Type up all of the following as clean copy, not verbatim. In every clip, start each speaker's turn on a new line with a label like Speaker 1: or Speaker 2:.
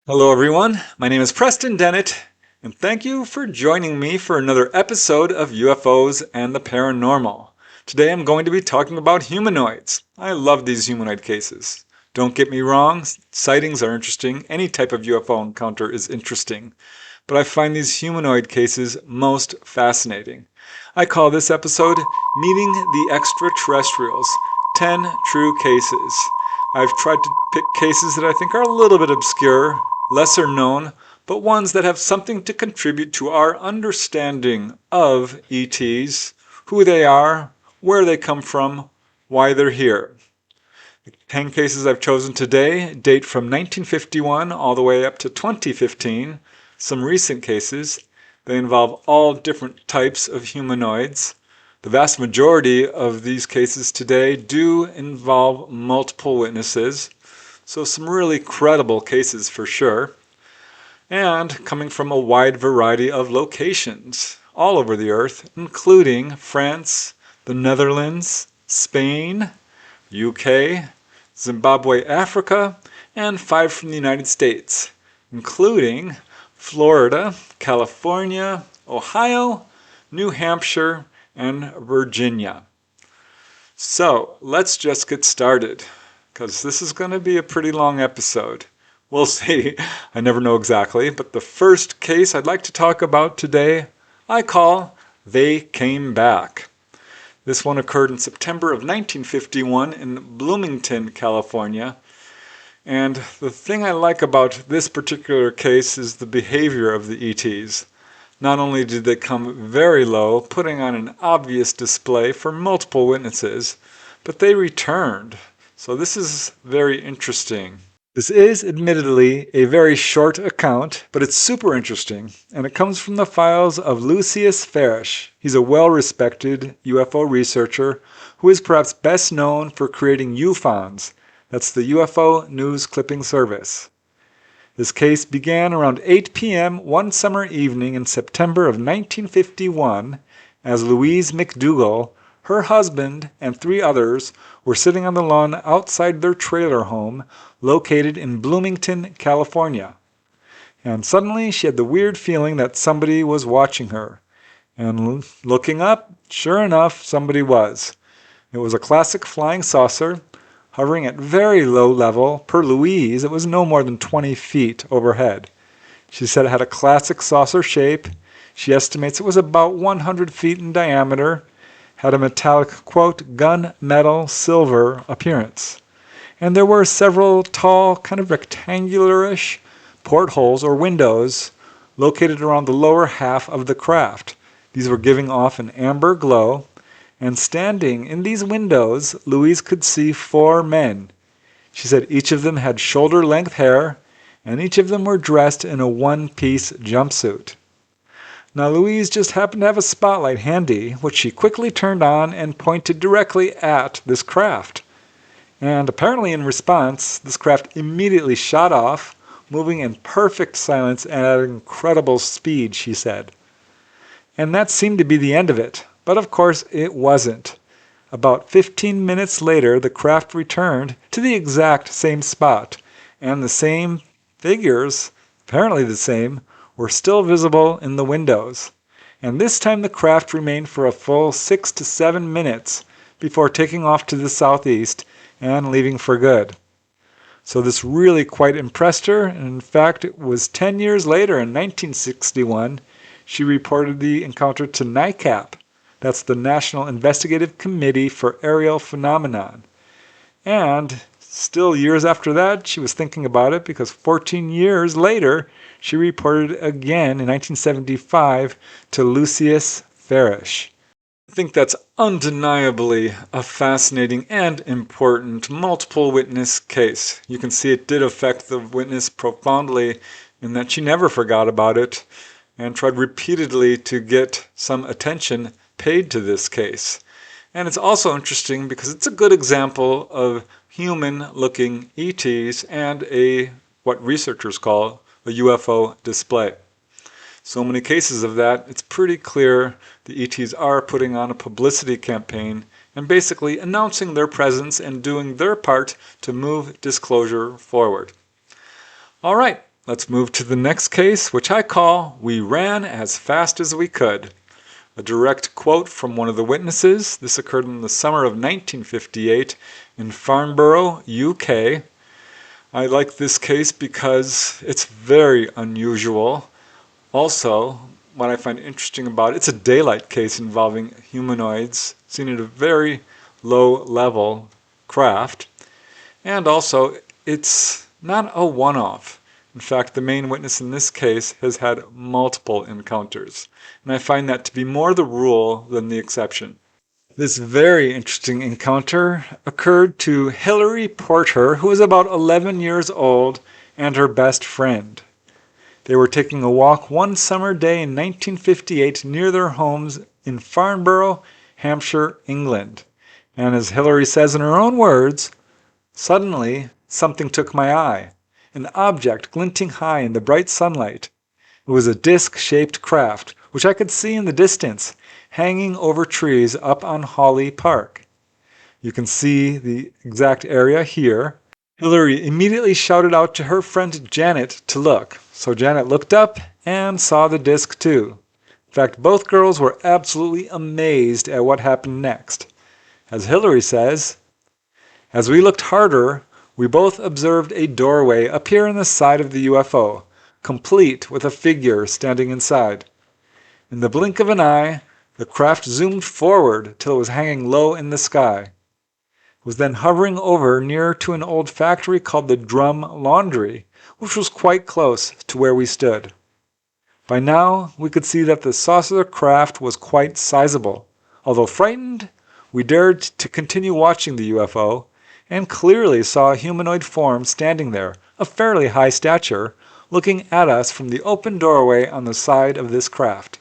Speaker 1: Hello everyone, my name is Preston Dennett, and thank you for joining me for another episode of UFOs and the Paranormal. Today I'm going to be talking about humanoids. I love these humanoid cases. Don't get me wrong, sightings are interesting, any type of UFO encounter is interesting, but I find these humanoid cases most fascinating. I call this episode Meeting the Extraterrestrials, 10 True Cases. I've tried to pick cases that I think are a little bit obscure, lesser known, but ones that have something to contribute to our understanding of ETs, who they are, where they come from, why they're here. The 10 cases I've chosen today date from 1951 all the way up to 2015, some recent cases. They involve all different types of humanoids. The vast majority of these cases today do involve multiple witnesses, so some really credible cases for sure, and coming from a wide variety of locations all over the earth, including France, the Netherlands, Spain, UK, Zimbabwe, Africa, and 5 from the United States, including Florida, California, Ohio, New Hampshire, and Virginia. So let's just get started, because this is going to be a pretty long episode. We'll see. I never know exactly, but the first case I'd like to talk about today I call They Came Back. This one occurred in September of 1951 in Bloomington, California. And the thing I like about this particular case is the behavior of the ETs. Not only did they come very low, putting on an obvious display for multiple witnesses, but they returned. So this is very interesting. This is admittedly a very short account, but it's super interesting, and it comes from the files of Lucius Farish. He's a well-respected UFO researcher who is perhaps best known for creating UFONs. That's the UFO News Clipping Service. This case began around 8 p.m. one summer evening in September of 1951 as Louise McDougall, her husband, and 3 others were sitting on the lawn outside their trailer home located in Bloomington, California. And suddenly she had the weird feeling that somebody was watching her. And looking up, sure enough, somebody was. It was a classic flying saucer, hovering at very low level. Per Louise, it was no more than 20 feet overhead. She said it had a classic saucer shape. She estimates it was about 100 feet in diameter, had a metallic, quote, gunmetal silver appearance. And there were several tall, kind of rectangular-ish portholes or windows located around the lower half of the craft. These were giving off an amber glow, and standing in these windows, Louise could see 4 men. She said each of them had shoulder-length hair, and each of them were dressed in a one-piece jumpsuit. Now Louise just happened to have a spotlight handy, which she quickly turned on and pointed directly at this craft. And apparently in response, this craft immediately shot off, moving in perfect silence and at incredible speed, she said. And that seemed to be the end of it, but of course it wasn't. About 15 minutes later, the craft returned to the exact same spot, and the same figures, apparently the same, were still visible in the windows. And this time the craft remained for a full 6 to 7 minutes before taking off to the southeast and leaving for good. So this really quite impressed her, and in fact it was 10 years later in 1961 she reported the encounter to NICAP. That's the National Investigative Committee for Aerial Phenomenon. And still years after that, she was thinking about it because 14 years later, she reported again in 1975 to Lucius Farish. I think that's undeniably a fascinating and important multiple witness case. You can see it did affect the witness profoundly in that she never forgot about it and tried repeatedly to get some attention paid to this case. And it's also interesting because it's a good example of human-looking ETs and what researchers call a UFO display. So many cases of that, it's pretty clear the ETs are putting on a publicity campaign and basically announcing their presence and doing their part to move disclosure forward. All right, Let's move to the next case, which I call "We Ran as Fast as We Could." A direct quote from one of the witnesses. This occurred in the summer of 1958 in Farnborough, UK. I like this case because it's very unusual. Also, what I find interesting about it, it's a daylight case involving humanoids seen at a very low level craft. And also, it's not a one-off. In fact, the main witness in this case has had multiple encounters, and I find that to be more the rule than the exception. This very interesting encounter occurred to Hilary Porter, who was about 11 years old, and her best friend. They were taking a walk one summer day in 1958 near their homes in Farnborough, Hampshire, England. And as Hilary says in her own words, "Suddenly, something took my eye. An object glinting high in the bright sunlight. It was a disc-shaped craft, which I could see in the distance, hanging over trees up on Hawley Park." You can see the exact area here. Hilary immediately shouted out to her friend Janet to look. So Janet looked up and saw the disc too. In fact, both girls were absolutely amazed at what happened next. As Hilary says, "As we looked harder, we both observed a doorway appear in the side of the UFO, complete with a figure standing inside. In the blink of an eye, the craft zoomed forward till it was hanging low in the sky. It was then hovering over near to an old factory called the Drum Laundry, which was quite close to where we stood. By now, we could see that the saucer craft was quite sizable. Although frightened, we dared to continue watching the UFO, and clearly saw a humanoid form standing there, of fairly high stature, looking at us from the open doorway on the side of this craft."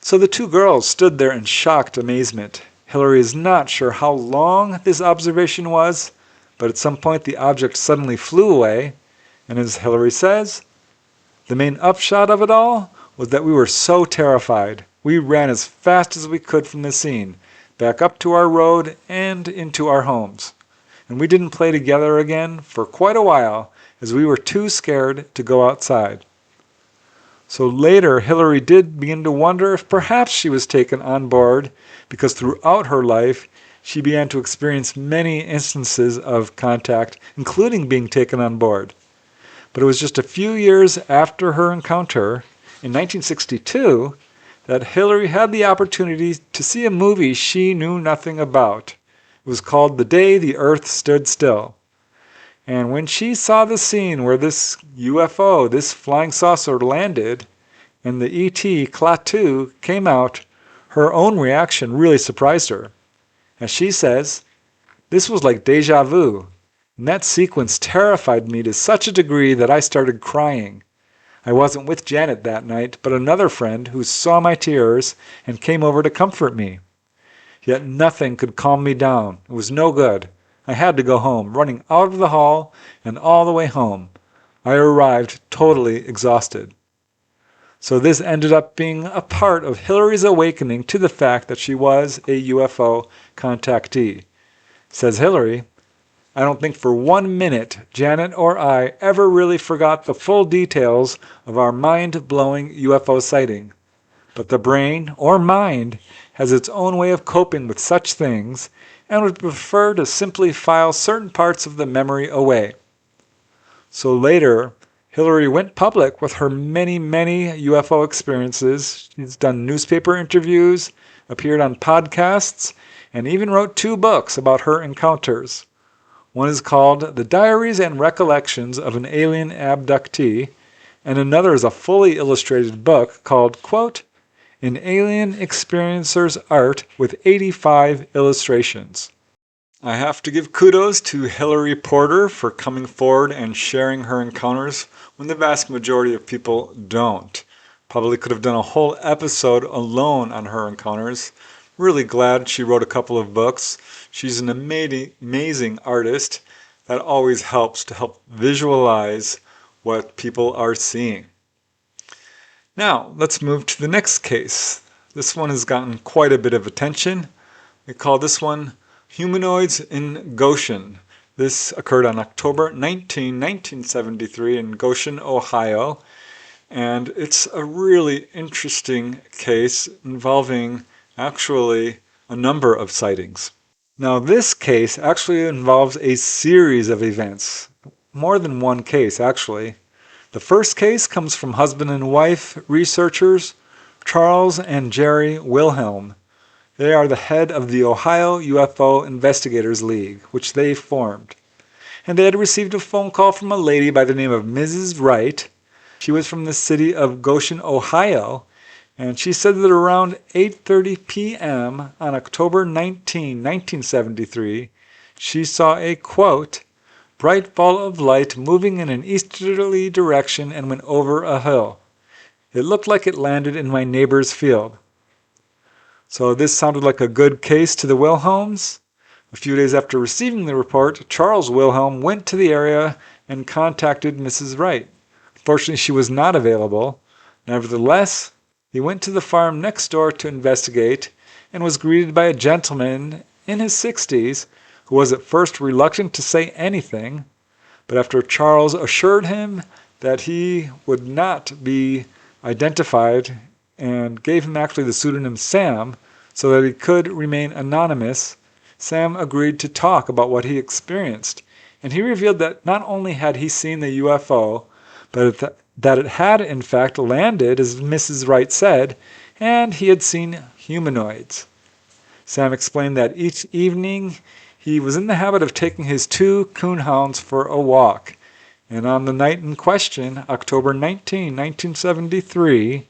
Speaker 1: So the two girls stood there in shocked amazement. Hilary is not sure how long this observation was, but at some point the object suddenly flew away, and as Hilary says, "The main upshot of it all was that we were so terrified, we ran as fast as we could from the scene, back up to our road and into our homes. And we didn't play together again for quite a while, as we were too scared to go outside." So later, Hilary did begin to wonder if perhaps she was taken on board, because throughout her life, she began to experience many instances of contact, including being taken on board. But it was just a few years after her encounter, in 1962, that Hilary had the opportunity to see a movie she knew nothing about. It was called The Day the Earth Stood Still. And when she saw the scene where this UFO, this flying saucer, landed, and the ET Klaatu came out, her own reaction really surprised her. As she says, "This was like deja vu, and that sequence terrified me to such a degree that I started crying. I wasn't with Janet that night, but another friend who saw my tears and came over to comfort me. Yet nothing could calm me down. It was no good. I had to go home, running out of the hall and all the way home. I arrived totally exhausted." So this ended up being a part of Hilary's awakening to the fact that she was a UFO contactee. Says Hilary, "I don't think for 1 minute Janet or I ever really forgot the full details of our mind-blowing UFO sighting. But the brain, or mind, has its own way of coping with such things, and would prefer to simply file certain parts of the memory away." So later, Hilary went public with her many, many UFO experiences. She's done newspaper interviews, appeared on podcasts, and even wrote 2 books about her encounters. One is called The Diaries and Recollections of an Alien Abductee, and another is a fully illustrated book called, quote, An Alien Experiencer's Art with 85 Illustrations. I have to give kudos to Hilary Porter for coming forward and sharing her encounters when the vast majority of people don't. Probably could have done a whole episode alone on her encounters. Really glad she wrote a couple of books. She's an amazing artist that always helps to help visualize what people are seeing. Now, let's move to the next case. This one has gotten quite a bit of attention. We call this one Humanoids in Goshen. This occurred on October 19, 1973 in Goshen, Ohio. And it's a really interesting case involving actually a number of sightings. Now, this case actually involves a series of events, more than one case actually. The first case comes from husband and wife researchers Charles and Jerry Wilhelm. They are the head of the Ohio UFO Investigators League, which they formed. And they had received a phone call from a lady by the name of Mrs. Wright. She was from the city of Goshen, Ohio, and she said that around 8:30 p.m. on October 19, 1973, she saw a, quote, bright ball of light moving in an easterly direction and went over a hill. It looked like it landed in my neighbor's field. So this sounded like a good case to the Wilhelms. A few days after receiving the report, Charles Wilhelm went to the area and contacted Mrs. Wright. Fortunately, she was not available. Nevertheless, he went to the farm next door to investigate and was greeted by a gentleman in his 60s who was at first reluctant to say anything, but after Charles assured him that he would not be identified and gave him actually the pseudonym Sam so that he could remain anonymous, Sam agreed to talk about what he experienced. And he revealed that not only had he seen the UFO, but that it had in fact landed, as Mrs. Wright said, and he had seen humanoids. Sam explained that each evening he was in the habit of taking his 2 coonhounds for a walk, and on the night in question, October 19, 1973,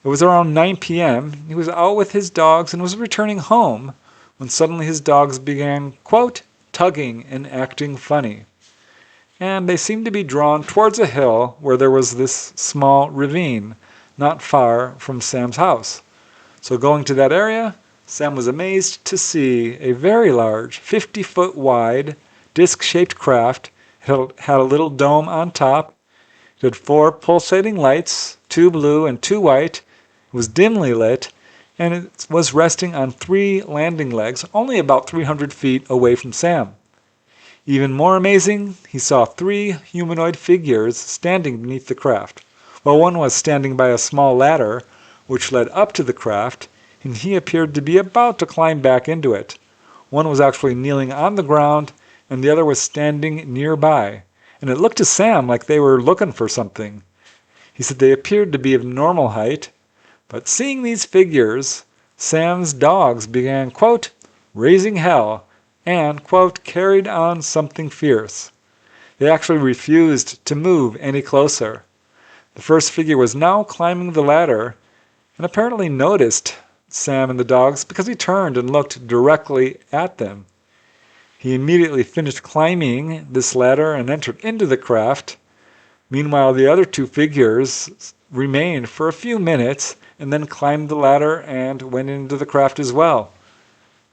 Speaker 1: it was around 9 p.m., he was out with his dogs and was returning home when suddenly his dogs began, quote, tugging and acting funny. And they seemed to be drawn towards a hill where there was this small ravine not far from Sam's house. So going to that area, Sam was amazed to see a very large, 50-foot wide, disc-shaped craft. It had a little dome on top. It had 4 pulsating lights, 2 blue and 2 white. It was dimly lit, and it was resting on 3 landing legs, only about 300 feet away from Sam. Even more amazing, he saw 3 humanoid figures standing beneath the craft. Well, one was standing by a small ladder, which led up to the craft, and he appeared to be about to climb back into it. One was actually kneeling on the ground, and the other was standing nearby. And it looked to Sam like they were looking for something. He said they appeared to be of normal height, but seeing these figures, Sam's dogs began, quote, raising hell, and, quote, carried on something fierce. They actually refused to move any closer. The first figure was now climbing the ladder and apparently noticed Sam and the dogs because he turned and looked directly at them. He immediately finished climbing this ladder and entered into the craft. Meanwhile, the other 2 figures remained for a few minutes and then climbed the ladder and went into the craft as well.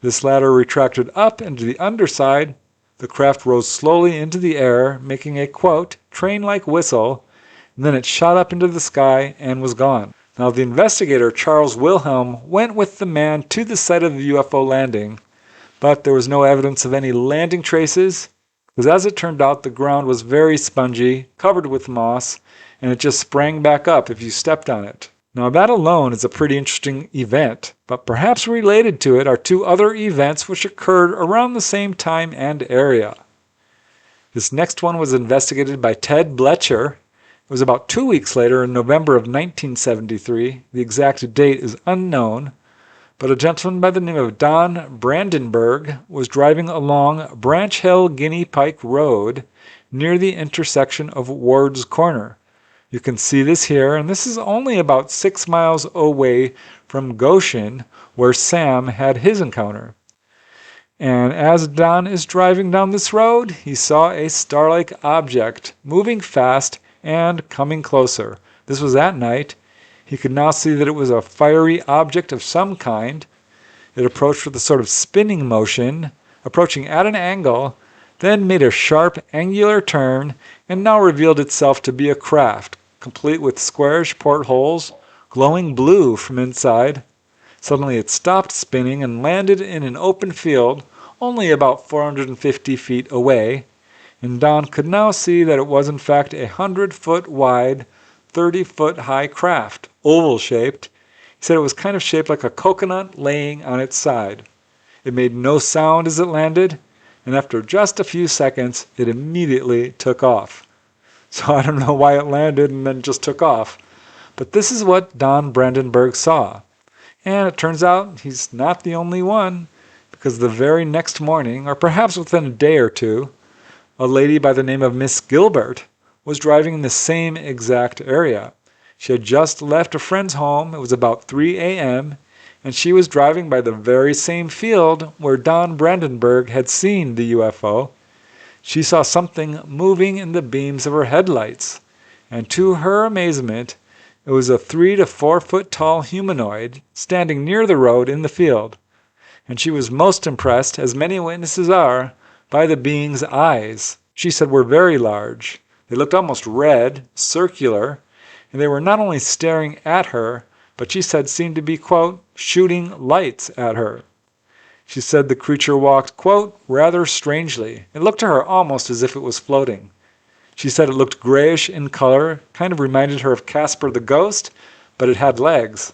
Speaker 1: This ladder retracted up into the underside. The craft rose slowly into the air, making a, quote, train-like whistle, and then it shot up into the sky and was gone. Now, the investigator, Charles Wilhelm, went with the man to the site of the UFO landing, but there was no evidence of any landing traces, because as it turned out, the ground was very spongy, covered with moss, and it just sprang back up if you stepped on it. Now, that alone is a pretty interesting event, but perhaps related to it are 2 other events which occurred around the same time and area. This next one was investigated by Ted Blecher. It was about 2 weeks later in November of 1973. The exact date is unknown, but a gentleman by the name of Don Brandenburg was driving along Branch Hill Guinea Pike Road near the intersection of Ward's Corner. You can see this here, and this is only about 6 miles away from Goshen, where Sam had his encounter. And as Don is driving down this road, he saw a star-like object moving fast and coming closer. This was at night. He could now see that it was a fiery object of some kind. It approached with a sort of spinning motion, approaching at an angle, then made a sharp angular turn, and now revealed itself to be a craft, complete with squarish portholes, glowing blue from inside. Suddenly it stopped spinning and landed in an open field, only about 450 feet away, and Don could now see that it was in fact a 100-foot wide, 30-foot high craft, oval-shaped. He said it was kind of shaped like a coconut laying on its side. It made no sound as it landed, and after just a few seconds, it immediately took off. So I don't know why it landed and then just took off. But this is what Don Brandenburg saw. And it turns out he's not the only one, because the very next morning, or perhaps within a day or two, a lady by the name of Miss Gilbert was driving in the same exact area. She had just left a friend's home. It was about 3 a.m., and she was driving by the very same field where Don Brandenburg had seen the UFO. She saw something moving in the beams of her headlights, and to her amazement, it was a 3 to 4 foot tall humanoid standing near the road in the field. And she was most impressed, as many witnesses are, by the being's eyes. She said were very large. They looked almost red, circular, and they were not only staring at her, but she said seemed to be, quote, shooting lights at her. She said the creature walked, quote, rather strangely. It looked to her almost as if it was floating. She said it looked grayish in color, kind of reminded her of Casper the Ghost, but it had legs.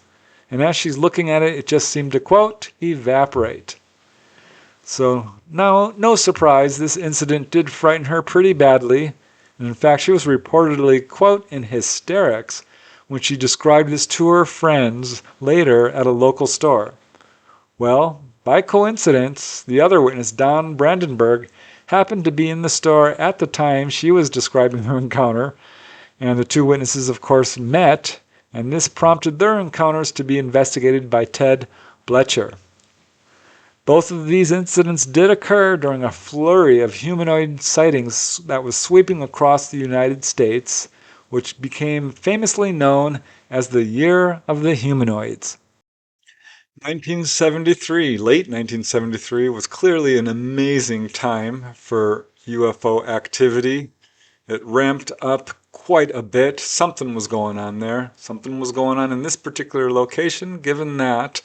Speaker 1: And as she's looking at it, it just seemed to, quote, evaporate. So now, no surprise, this incident did frighten her pretty badly. And in fact, she was reportedly, quote, in hysterics when she described this to her friends later at a local store. Well, by coincidence, the other witness, Don Brandenburg, happened to be in the store at the time she was describing her encounter, and the two witnesses, of course, met, and this prompted their encounters to be investigated by Ted Blecher. Both of these incidents did occur during a flurry of humanoid sightings that was sweeping across the United States, which became famously known as the Year of the Humanoids. 1973, late 1973, was clearly an amazing time for UFO activity. It ramped up quite a bit. Something was going on there. Something was going on in this particular location, given that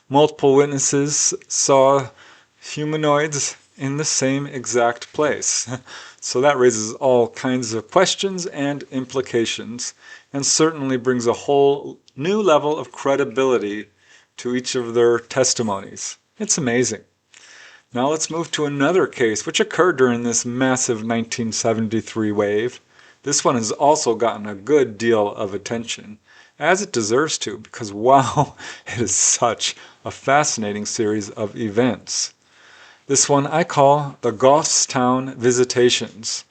Speaker 1: multiple witnesses saw humanoids in the same exact place. So that raises all kinds of questions and implications, and certainly brings a whole new level of credibility to each of their testimonies. It's amazing. Now let's move to another case which occurred during this massive 1973 wave. This one has also gotten a good deal of attention, as it deserves to, because wow, it is such a fascinating series of events. This one I call the Goffstown visitations.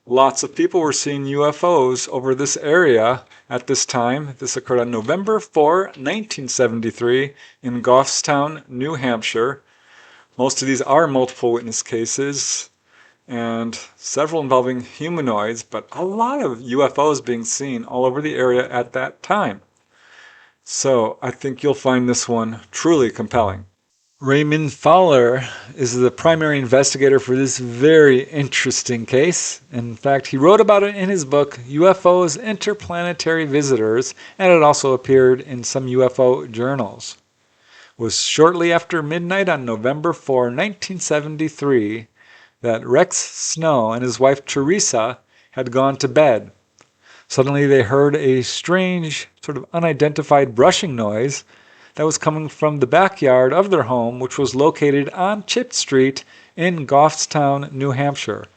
Speaker 1: Lots of people were seeing UFOs over this area at this time. This occurred on November 4, 1973 in Goffstown, New Hampshire. Most of these are multiple witness cases and several involving humanoids, but a lot of UFOs being seen all over the area at that time. So I think you'll find this one truly compelling. Raymond Fowler is the primary investigator for this very interesting case. In fact, he wrote about it in his book, UFOs, Interplanetary Visitors, and it also appeared in some UFO journals. It was shortly after midnight on November 4, 1973, that Rex Snow and his wife Teresa had gone to bed. Suddenly they heard a strange, sort of unidentified brushing noise that was coming from the backyard of their home, which was located on Chip Street in Goffstown, New Hampshire.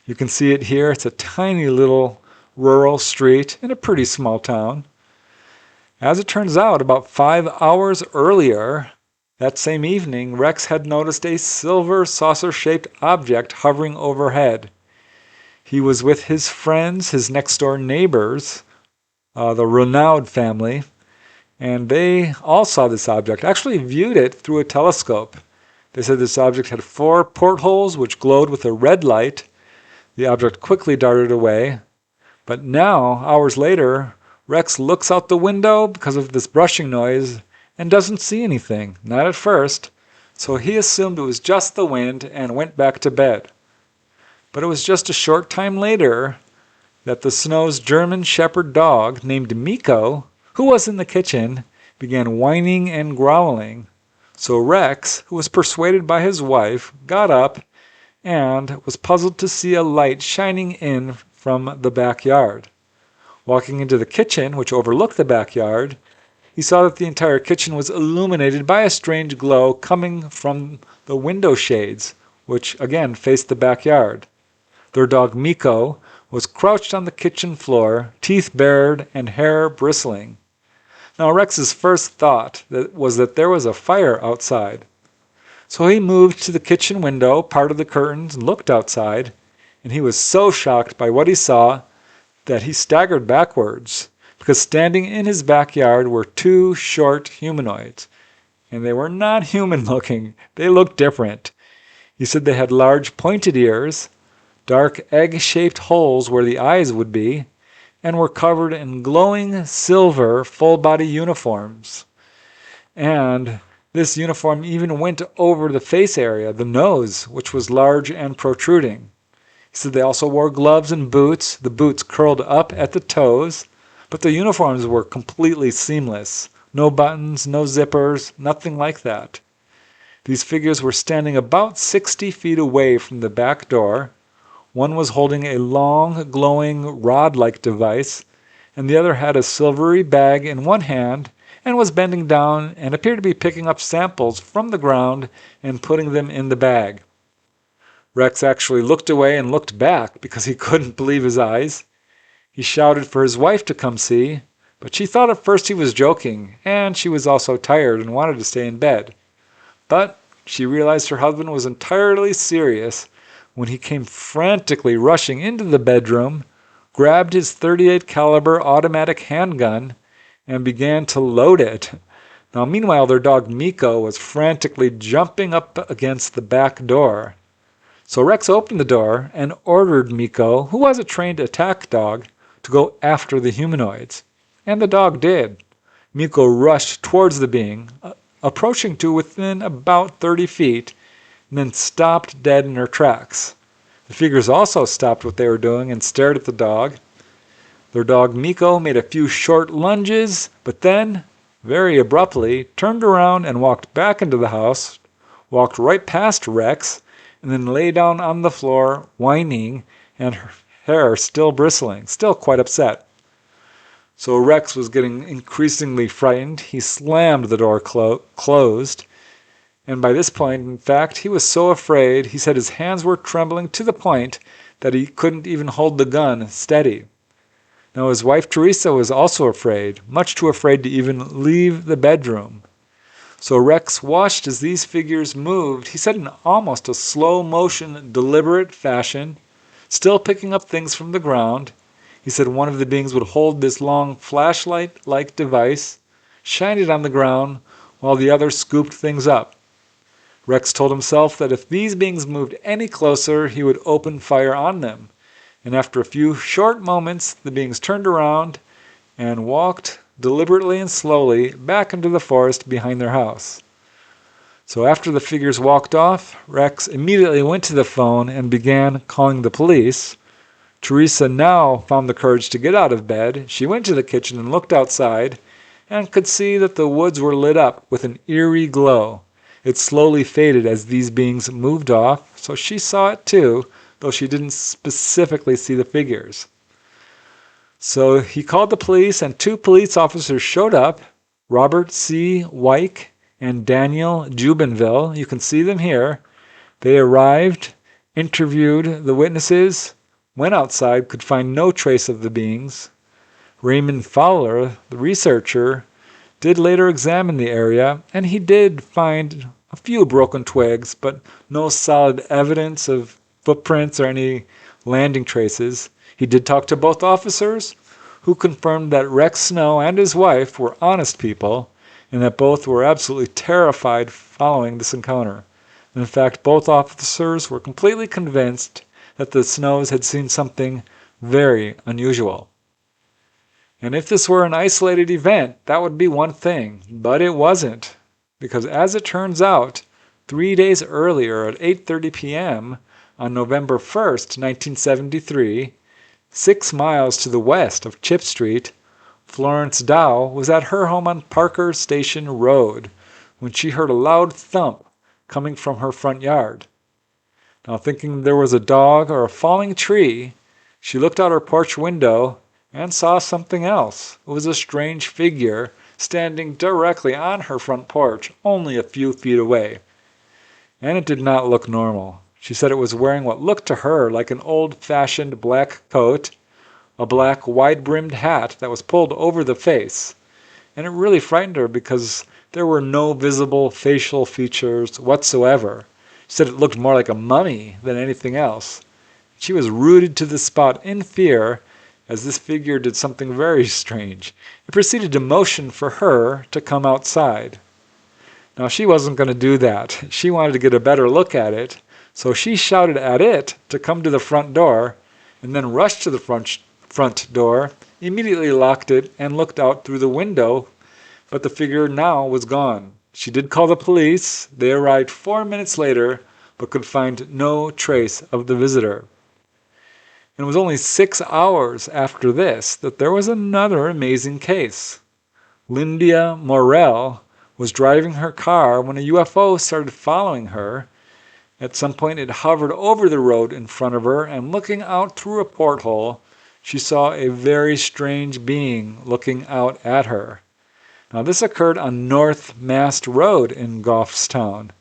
Speaker 1: You can see it here. It's a tiny little rural street in a pretty small town. As it turns out, about 5 hours earlier, that same evening, Rex had noticed a silver saucer-shaped object hovering overhead. He was with his friends, his next-door neighbors, the Renaud family, and they all saw this object, actually viewed it through a telescope. They said this object had 4 portholes which glowed with a red light. The object quickly darted away. But now, hours later, Rex looks out the window because of this brushing noise and doesn't see anything, not at first. So he assumed it was just the wind and went back to bed. But it was just a short time later that the Snow's German Shepherd dog named Miko, who was in the kitchen, began whining and growling. So Rex, who was persuaded by his wife, got up and was puzzled to see a light shining in from the backyard. Walking into the kitchen, which overlooked the backyard, he saw that the entire kitchen was illuminated by a strange glow coming from the window shades, which again faced the backyard. Their dog Miko was crouched on the kitchen floor, teeth bared and hair bristling. Now Rex's first thought was that there was a fire outside. So he moved to the kitchen window, parted the curtains, and looked outside, and he was so shocked by what he saw that he staggered backwards, because standing in his backyard were two short humanoids. And they were not human looking. They looked different. He said they had large pointed ears, dark egg-shaped holes where the eyes would be, and were covered in glowing silver full-body uniforms. And this uniform even went over the face area, the nose, which was large and protruding. He said they also wore gloves and boots, the boots curled up at the toes, but the uniforms were completely seamless. No buttons, no zippers, nothing like that. These figures were standing about 60 feet away from the back door. One was holding a long, glowing, rod-like device, and the other had a silvery bag in one hand and was bending down and appeared to be picking up samples from the ground and putting them in the bag. Rex actually looked away and looked back because he couldn't believe his eyes. He shouted for his wife to come see, but she thought at first he was joking, and she was also tired and wanted to stay in bed. But she realized her husband was entirely serious when he came frantically rushing into the bedroom, grabbed his .38 caliber automatic handgun, and began to load it. Now, meanwhile, their dog Miko was frantically jumping up against the back door. So Rex opened the door and ordered Miko, who was a trained attack dog, to go after the humanoids. And the dog did. Miko rushed towards the being, approaching to within about 30 feet, and then stopped dead in her tracks. The figures also stopped what they were doing and stared at the dog. Their dog Miko made a few short lunges, but then, very abruptly, turned around and walked back into the house, walked right past Rex, and then lay down on the floor, whining, and her hair still bristling, still quite upset. So Rex was getting increasingly frightened. He slammed the door closed, and by this point, in fact, he was so afraid, he said his hands were trembling to the point that he couldn't even hold the gun steady. Now his wife Teresa was also afraid, much too afraid to even leave the bedroom. So Rex watched as these figures moved, he said in almost a slow motion, deliberate fashion, still picking up things from the ground. He said one of the beings would hold this long flashlight-like device, shine it on the ground, while the other scooped things up. Rex told himself that if these beings moved any closer, he would open fire on them. And after a few short moments, the beings turned around and walked deliberately and slowly back into the forest behind their house. So after the figures walked off, Rex immediately went to the phone and began calling the police. Teresa now found the courage to get out of bed. She went to the kitchen and looked outside and could see that the woods were lit up with an eerie glow. It slowly faded as these beings moved off, so she saw it too, though she didn't specifically see the figures. So he called the police, and 2 police officers showed up, Robert C. Wyke and Daniel Jubenville. You can see them here. They arrived, interviewed the witnesses, went outside, could find no trace of the beings. Raymond Fowler, the researcher, did later examine the area, and he did find a few broken twigs, but no solid evidence of footprints or any landing traces. He did talk to both officers, who confirmed that Rex Snow and his wife were honest people, and that both were absolutely terrified following this encounter. In fact, both officers were completely convinced that the Snows had seen something very unusual. And if this were an isolated event, that would be one thing, but it wasn't. Because as it turns out, 3 days earlier at 8:30 p.m. on November 1st, 1973, 6 miles to the west of Chip Street, Florence Dow was at her home on Parker Station Road when she heard a loud thump coming from her front yard. Now, thinking there was a dog or a falling tree, she looked out her porch window and saw something else. It was a strange figure standing directly on her front porch, only a few feet away. And it did not look normal. She said it was wearing what looked to her like an old-fashioned black coat, a black wide-brimmed hat that was pulled over the face. And it really frightened her because there were no visible facial features whatsoever. She said it looked more like a mummy than anything else. She was rooted to the spot in fear as this figure did something very strange. It proceeded to motion for her to come outside. Now, she wasn't going to do that. She wanted to get a better look at it, so she shouted at it to come to the front door, and then rushed to the front door, immediately locked it, and looked out through the window, but the figure now was gone. She did call the police. They arrived 4 minutes later, but could find no trace of the visitor. And it was only 6 hours after this that there was another amazing case. Lindia Morel was driving her car when a UFO started following her. At some point it hovered over the road in front of her, and looking out through a porthole, she saw a very strange being looking out at her. Now, this occurred on North Mast Road in Goffstown.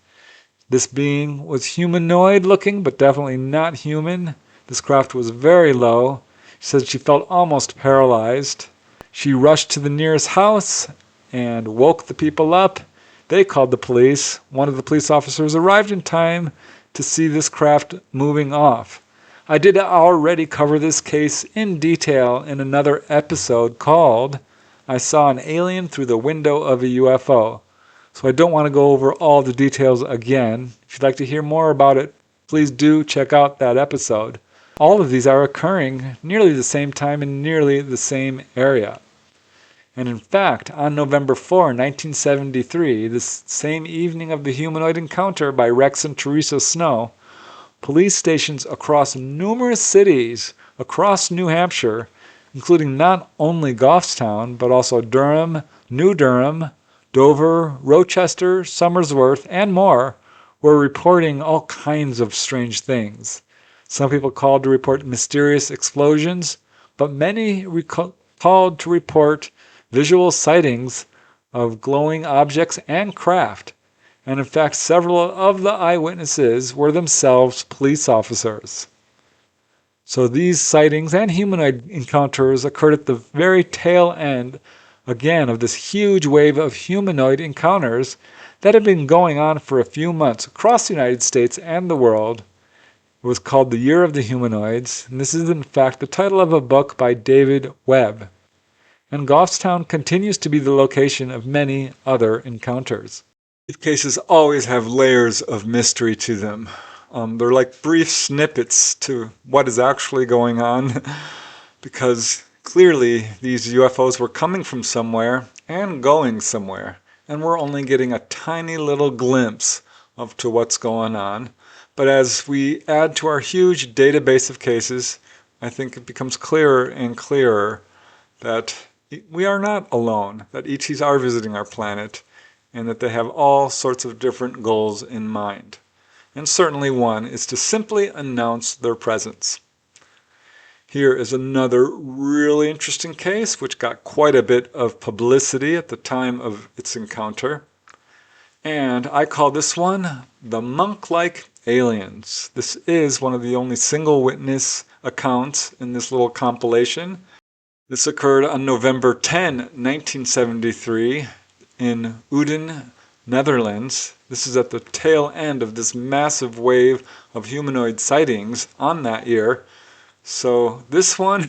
Speaker 1: This being was humanoid looking, but definitely not human. This craft was very low. She said she felt almost paralyzed. She rushed to the nearest house and woke the people up. They called the police. One of the police officers arrived in time to see this craft moving off. I did already cover this case in detail in another episode called I Saw an Alien Through the Window of a UFO. So I don't want to go over all the details again. If you'd like to hear more about it, please do check out that episode. All of these are occurring nearly the same time in nearly the same area. And in fact, on November 4, 1973, this same evening of the humanoid encounter by Rex and Teresa Snow, police stations across numerous cities across New Hampshire, including not only Goffstown, but also Durham, New Durham, Dover, Rochester, Somersworth, and more, were reporting all kinds of strange things. Some people called to report mysterious explosions, but many called to report visual sightings of glowing objects and craft. And in fact, several of the eyewitnesses were themselves police officers. So these sightings and humanoid encounters occurred at the very tail end, again, of this huge wave of humanoid encounters that had been going on for a few months across the United States and the world. It was called The Year of the Humanoids, and this is in fact the title of a book by David Webb. And Goffstown continues to be the location of many other encounters. These cases always have layers of mystery to them. They're like brief snippets to what is actually going on, because clearly these UFOs were coming from somewhere and going somewhere, and we're only getting a tiny little glimpse of to what's going on. But as we add to our huge database of cases, I think it becomes clearer and clearer that we are not alone, that ETs are visiting our planet, and that they have all sorts of different goals in mind. And certainly one is to simply announce their presence. Here is another really interesting case which got quite a bit of publicity at the time of its encounter. And I call this one the monk-like aliens. This is one of the only single witness accounts in this little compilation. This occurred on November 10, 1973 in Uden, Netherlands. This is at the tail end of this massive wave of humanoid sightings on that year. So this one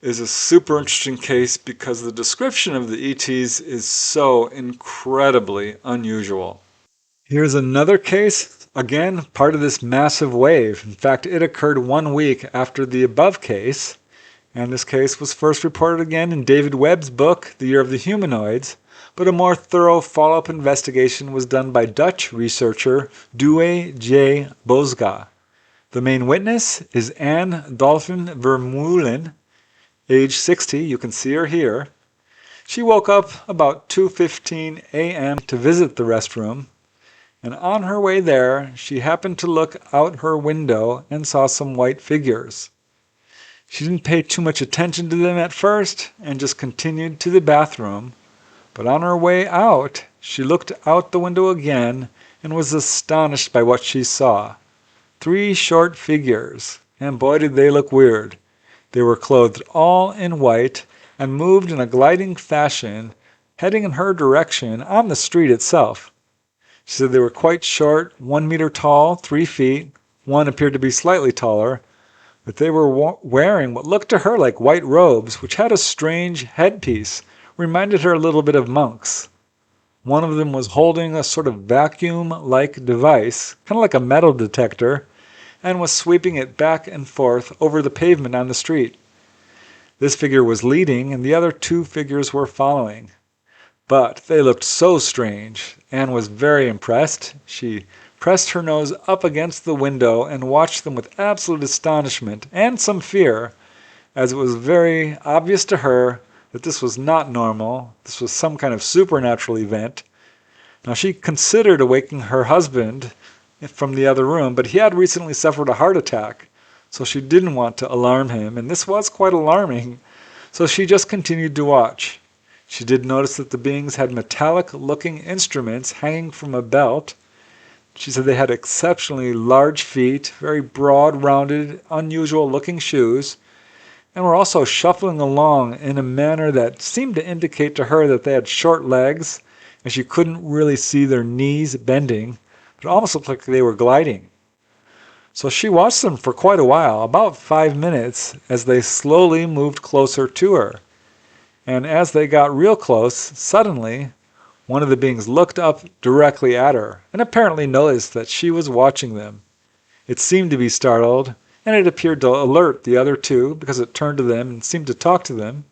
Speaker 1: is a super interesting case because the description of the ETs is so incredibly unusual. Here's another case, again, part of this massive wave. In fact, it occurred 1 week after the above case, and this case was first reported again in David Webb's book, The Year of the Humanoids, but a more thorough follow-up investigation was done by Dutch researcher Douwe J. Bosga. The main witness is Anne Dolphin Vermeulen, age 60, you can see her here. She woke up about 2:15 a.m. to visit the restroom, and on her way there, she happened to look out her window and saw some white figures. She didn't pay too much attention to them at first and just continued to the bathroom, but on her way out, she looked out the window again and was astonished by what she saw. 3 short figures, and boy did they look weird. They were clothed all in white and moved in a gliding fashion, heading in her direction on the street itself. She said they were quite short, 1 meter tall, 3 feet. One appeared to be slightly taller, but they were wearing what looked to her like white robes, which had a strange headpiece, reminded her a little bit of monks. One of them was holding a sort of vacuum-like device, kind of like a metal detector, and was sweeping it back and forth over the pavement on the street. This figure was leading, and the other 2 figures were following. But they looked so strange. Anne was very impressed. She pressed her nose up against the window and watched them with absolute astonishment and some fear, as it was very obvious to her that this was not normal. This was some kind of supernatural event. Now she considered awaking her husband from the other room, but he had recently suffered a heart attack, so she didn't want to alarm him, and this was quite alarming, so she just continued to watch. She did notice that the beings had metallic-looking instruments hanging from a belt. She said they had exceptionally large feet, very broad, rounded, unusual-looking shoes, and were also shuffling along in a manner that seemed to indicate to her that they had short legs, and she couldn't really see their knees bending. It almost looked like they were gliding. So she watched them for quite a while, about 5 minutes, as they slowly moved closer to her. And as they got real close, suddenly, one of the beings looked up directly at her and apparently noticed that she was watching them. It seemed to be startled, and it appeared to alert the other 2 because it turned to them and seemed to talk to them.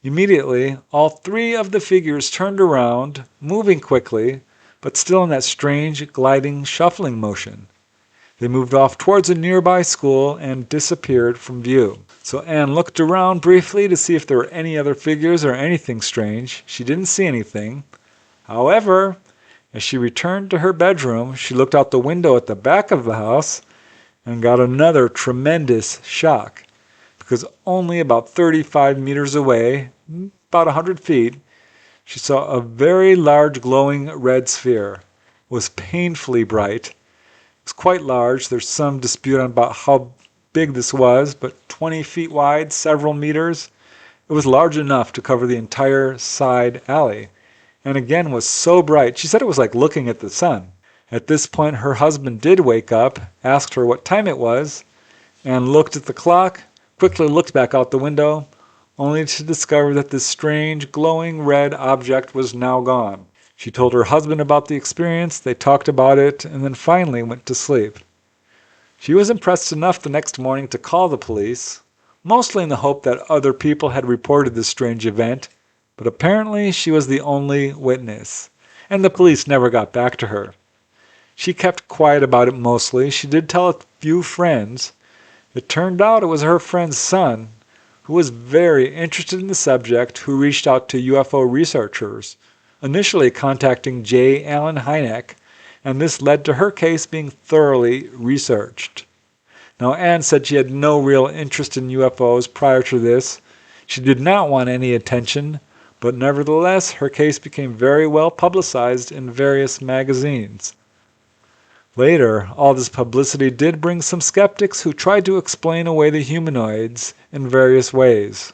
Speaker 1: Immediately, all 3 of the figures turned around, moving quickly, but still in that strange, gliding, shuffling motion. They moved off towards a nearby school and disappeared from view. So Anne looked around briefly to see if there were any other figures or anything strange. She didn't see anything. However, as she returned to her bedroom, she looked out the window at the back of the house and got another tremendous shock, because only about 35 meters away, about 100 feet, she saw a very large glowing red sphere. It was painfully bright. It was quite large. There's some dispute about how big this was, but 20 feet wide, several meters. It was large enough to cover the entire side alley, and again was so bright. She said it was like looking at the sun. At this point, her husband did wake up, asked her what time it was, and looked at the clock, quickly looked back out the window, only to discover that this strange, glowing red object was now gone. She told her husband about the experience, they talked about it, and then finally went to sleep. She was impressed enough the next morning to call the police, mostly in the hope that other people had reported this strange event, but apparently she was the only witness, and the police never got back to her. She kept quiet about it mostly. She did tell a few friends. It turned out it was her friend's son, who was very interested in the subject, who reached out to UFO researchers, initially contacting J. Allen Hynek, and this led to her case being thoroughly researched. Now, Anne said she had no real interest in UFOs prior to this. She did not want any attention, but nevertheless, her case became very well publicized in various magazines. Later, all this publicity did bring some skeptics who tried to explain away the humanoids in various ways.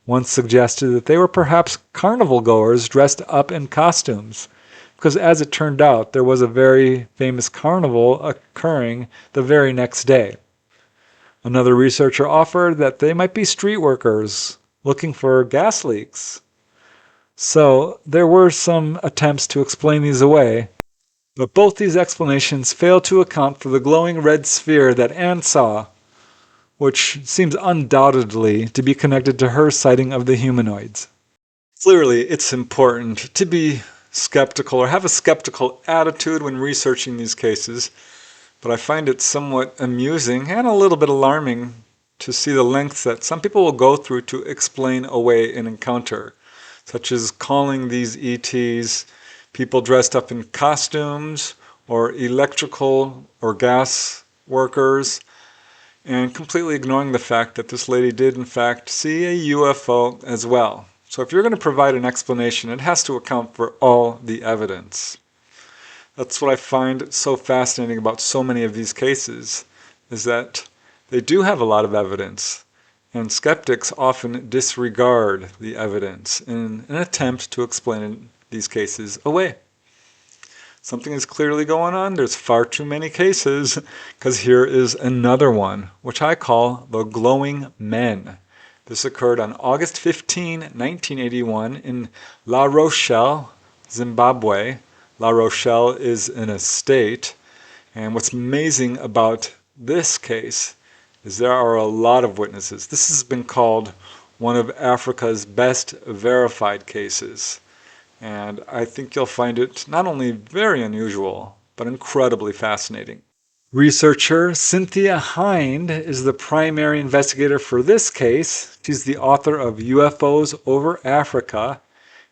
Speaker 1: One suggested that they were perhaps carnival goers dressed up in costumes, because as it turned out, there was a very famous carnival occurring the very next day. Another researcher offered that they might be street workers looking for gas leaks. So there were some attempts to explain these away, but both these explanations fail to account for the glowing red sphere that Anne saw, which seems undoubtedly to be connected to her sighting of the humanoids. Clearly, it's important to be skeptical or have a skeptical attitude when researching these cases, but I find it somewhat amusing and a little bit alarming to see the lengths that some people will go through to explain away an encounter. such as calling these ETs people dressed up in costumes or electrical or gas workers, and completely ignoring the fact that this lady did in fact see a UFO as well. So if you're going to provide an explanation, it has to account for all the evidence. That's what I find so fascinating about so many of these cases, is that they do have a lot of evidence, and skeptics often disregard the evidence in an attempt to explain these cases away. Something is clearly going on. There's far too many cases, because here is another one, which I call the glowing men. This occurred on August 15, 1981 in La Rochelle, Zimbabwe. La Rochelle is in a state, and what's amazing about this case is there are a lot of witnesses. This has been called one of Africa's best verified cases, and I think you'll find it not only very unusual, but incredibly fascinating. Researcher Cynthia Hind is the primary investigator for this case. She's the author of UFOs Over Africa,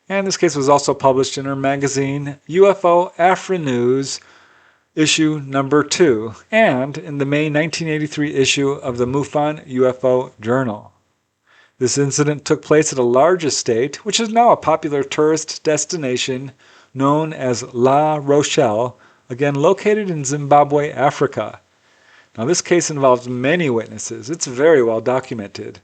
Speaker 1: and this case was also published in her magazine UFO Afri-News issue number 2 and in the May 1983 issue of the MUFON UFO Journal. This incident took place at a large estate, which is now a popular tourist destination known as La Rochelle, again located in Zimbabwe, Africa. Now this case involves many witnesses. It's very well documented.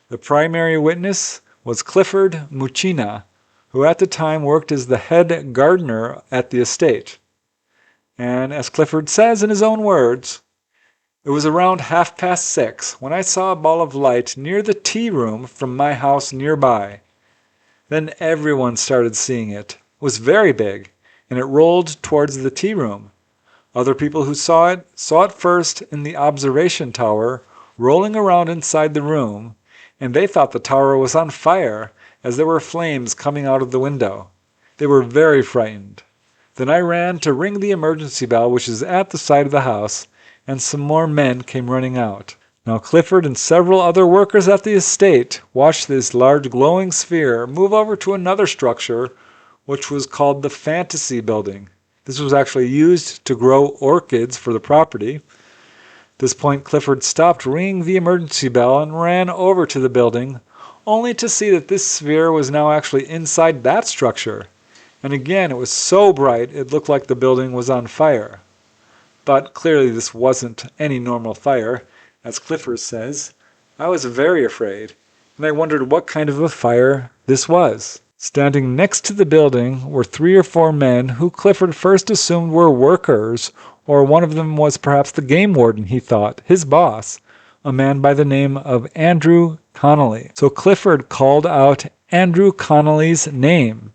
Speaker 1: The primary witness was Clifford Muchina, who at the time worked as the head gardener at the estate. And as Clifford says in his own words, "It was around 6:30 when I saw a ball of light near the tea room from my house nearby. Then everyone started seeing it. It was very big, and it rolled towards the tea room. Other people who saw it first in the observation tower, rolling around inside the room, and they thought the tower was on fire as there were flames coming out of the window. They were very frightened. Then I ran to ring the emergency bell, which is at the side of the house, and some more men came running out." Now Clifford and several other workers at the estate watched this large glowing sphere move over to another structure, which was called the Fantasy Building. This was actually used to grow orchids for the property. At this point, Clifford stopped ringing the emergency bell and ran over to the building, only to see that this sphere was now actually inside that structure. And again, it was so bright it looked like the building was on fire. But clearly this wasn't any normal fire. As Clifford says, "I was very afraid, and I wondered what kind of a fire this was." Standing next to the building were 3 or 4 men who Clifford first assumed were workers, or one of them was perhaps the game warden, he thought, his boss, a man by the name of Andrew Connolly. So Clifford called out Andrew Connolly's name,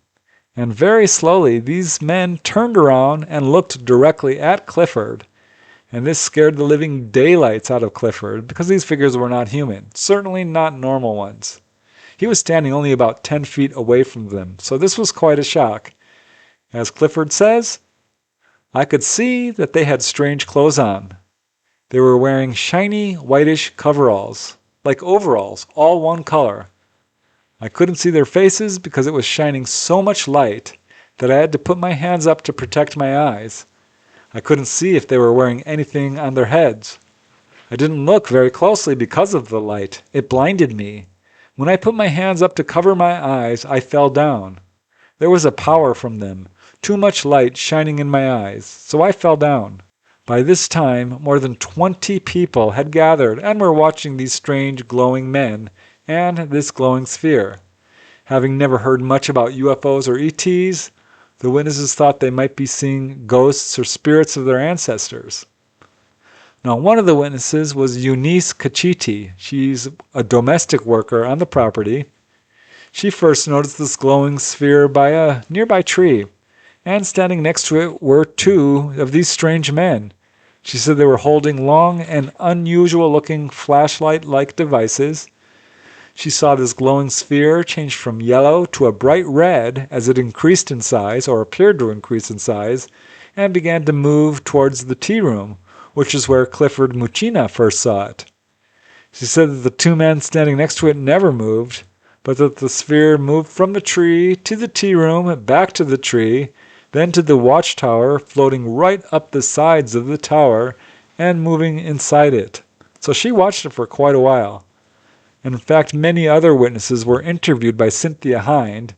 Speaker 1: and very slowly these men turned around and looked directly at Clifford. And this scared the living daylights out of Clifford, because these figures were not human, certainly not normal ones. He was standing only about 10 feet away from them, so this was quite a shock. As Clifford says, "I could see that they had strange clothes on. They were wearing shiny whitish coveralls, like overalls, all one color. I couldn't see their faces because it was shining so much light that I had to put my hands up to protect my eyes. I couldn't see if they were wearing anything on their heads. I didn't look very closely because of the light. It blinded me. When I put my hands up to cover my eyes, I fell down. There was a power from them, too much light shining in my eyes, so I fell down." By this time, more than 20 people had gathered and were watching these strange glowing men and this glowing sphere. Having never heard much about UFOs or ETs, the witnesses thought they might be seeing ghosts or spirits of their ancestors. Now, one of the witnesses was Eunice Kachiti. She's a domestic worker on the property. She first noticed this glowing sphere by a nearby tree, and standing next to it were 2 of these strange men. She said they were holding long and unusual-looking flashlight-like devices. She saw this glowing sphere change from yellow to a bright red as it increased in size, or appeared to increase in size, and began to move towards the tea room, which is where Clifford Muchina first saw it. She said that the 2 men standing next to it never moved, but that the sphere moved from the tree to the tea room, back to the tree, then to the watchtower, floating right up the sides of the tower and moving inside it. So she watched it for quite a while. And in fact, many other witnesses were interviewed by Cynthia Hind,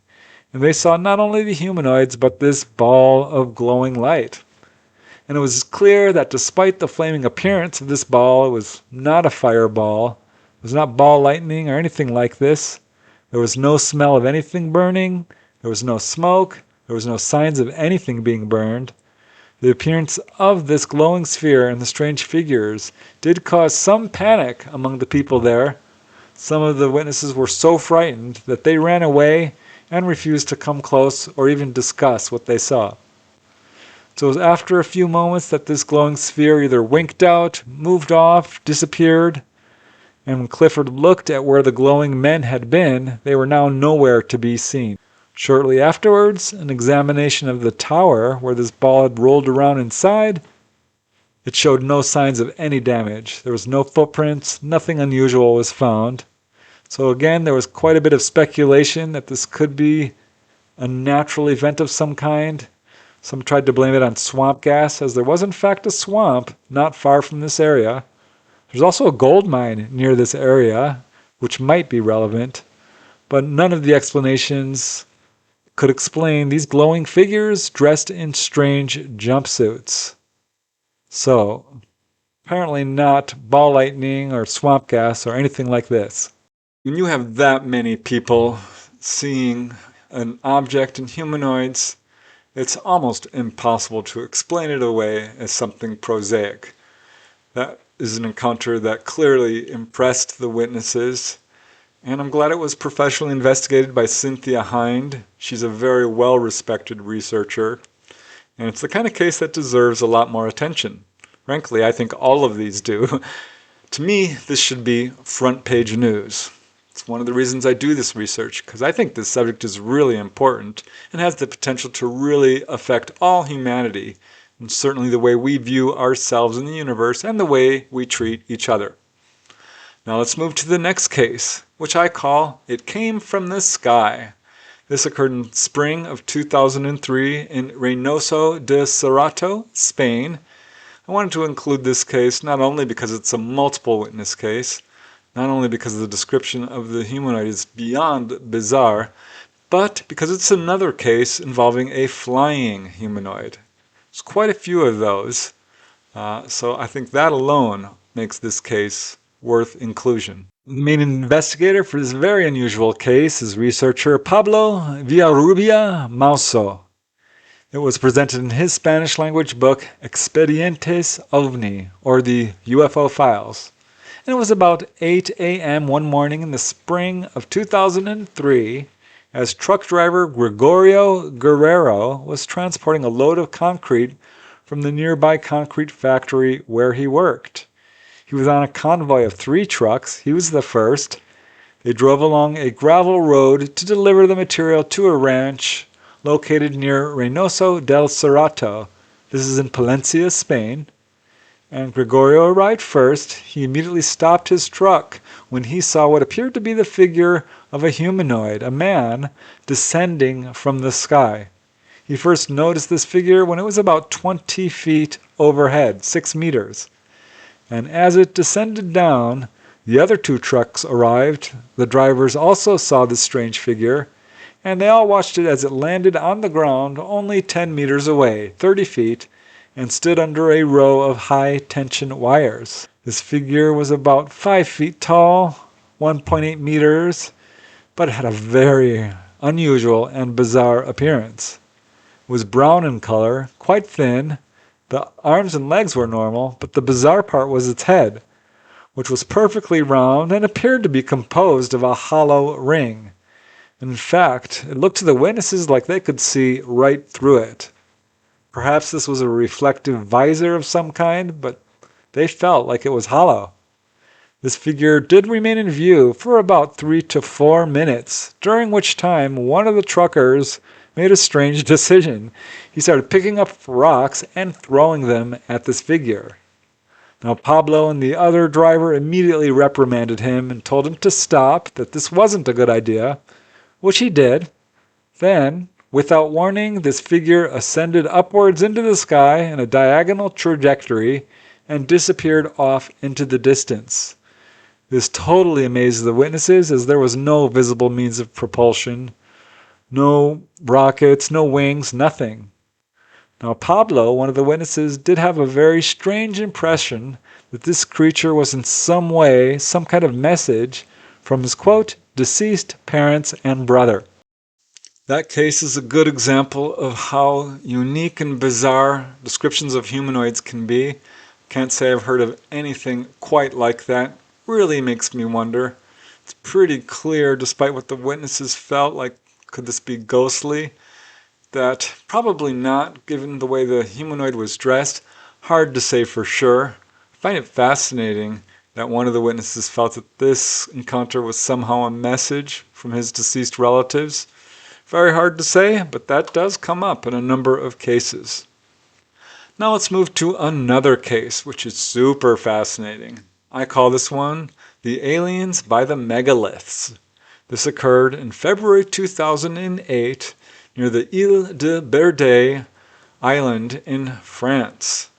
Speaker 1: and they saw not only the humanoids, but this ball of glowing light. And it was clear that despite the flaming appearance of this ball, it was not a fireball, it was not ball lightning or anything like this. There was no smell of anything burning, there was no smoke, there was no signs of anything being burned. The appearance of this glowing sphere and the strange figures did cause some panic among the people there. Some of the witnesses were so frightened that they ran away and refused to come close or even discuss what they saw. So it was after a few moments that this glowing sphere either winked out, moved off, disappeared, and when Clifford looked at where the glowing men had been, they were now nowhere to be seen. Shortly afterwards, an examination of the tower where this ball had rolled around inside, it showed no signs of any damage. There was no footprints, nothing unusual was found. So again, there was quite a bit of speculation that this could be a natural event of some kind. Some tried to blame it on swamp gas, as there was in fact a swamp not far from this area. There's also a gold mine near this area, which might be relevant, but none of the explanations could explain these glowing figures dressed in strange jumpsuits. So, apparently not ball lightning or swamp gas or anything like this. When you have that many people seeing an object in humanoids, it's almost impossible to explain it away as something prosaic. That is an encounter that clearly impressed the witnesses, and I'm glad it was professionally investigated by Cynthia Hind. She's a very well-respected researcher, and it's the kind of case that deserves a lot more attention. Frankly, I think all of these do. To me, this should be front-page news. It's one of the reasons I do this research, because I think this subject is really important and has the potential to really affect all humanity, and certainly the way we view ourselves in the universe and the way we treat each other. Now let's move to the next case, which I call It Came from the Sky. This occurred in spring of 2003 in Reynoso de Cerrato, Spain. I wanted to include this case not only because it's a multiple witness case, not only because the description of the humanoid is beyond bizarre, but because it's another case involving a flying humanoid. There's quite a few of those, so I think that alone makes this case worth inclusion. The main investigator for this very unusual case is researcher Pablo Villarrubia Mauso. It was presented in his Spanish language book Expedientes OVNI, or the UFO Files. And it was about 8 a.m. one morning in the spring of 2003 as truck driver Gregorio Guerrero was transporting a load of concrete from the nearby concrete factory where he worked. He was on a convoy of 3 trucks. He was the first. They drove along a gravel road to deliver the material to a ranch located near Reynoso del Cerrato. This is in Palencia, Spain. And Gregorio arrived first. He immediately stopped his truck when he saw what appeared to be the figure of a humanoid, a man, descending from the sky. He first noticed this figure when it was about 20 feet overhead, 6 meters. And as it descended down, the other 2 trucks arrived. The drivers also saw this strange figure, and they all watched it as it landed on the ground only 10 meters away, 30 feet, and stood under a row of high-tension wires. This figure was about 5 feet tall, 1.8 meters, but it had a very unusual and bizarre appearance. It was brown in color, quite thin. The arms and legs were normal, but the bizarre part was its head, which was perfectly round and appeared to be composed of a hollow ring. In fact, it looked to the witnesses like they could see right through it. Perhaps this was a reflective visor of some kind, but they felt like it was hollow. This figure did remain in view for about 3 to 4 minutes, during which time one of the truckers made a strange decision. He started picking up rocks and throwing them at this figure. Now Pablo and the other driver immediately reprimanded him and told him to stop, that this wasn't a good idea, which he did. Then, without warning, this figure ascended upwards into the sky in a diagonal trajectory and disappeared off into the distance. This totally amazed the witnesses, as there was no visible means of propulsion, no rockets, no wings, nothing. Now Pablo, one of the witnesses, did have a very strange impression that this creature was in some way some kind of message from his, quote, deceased parents and brother. That case is a good example of how unique and bizarre descriptions of humanoids can be. Can't say I've heard of anything quite like that. Really makes me wonder. It's pretty clear, despite what the witnesses felt, like, could this be ghostly? That probably not, given the way the humanoid was dressed. Hard to say for sure. I find it fascinating that one of the witnesses felt that this encounter was somehow a message from his deceased relatives. Very hard to say, but that does come up in a number of cases. Now let's move to another case, which is super fascinating. I call this one the aliens by the megaliths. This occurred in February 2008 near the Île de Berde island in France.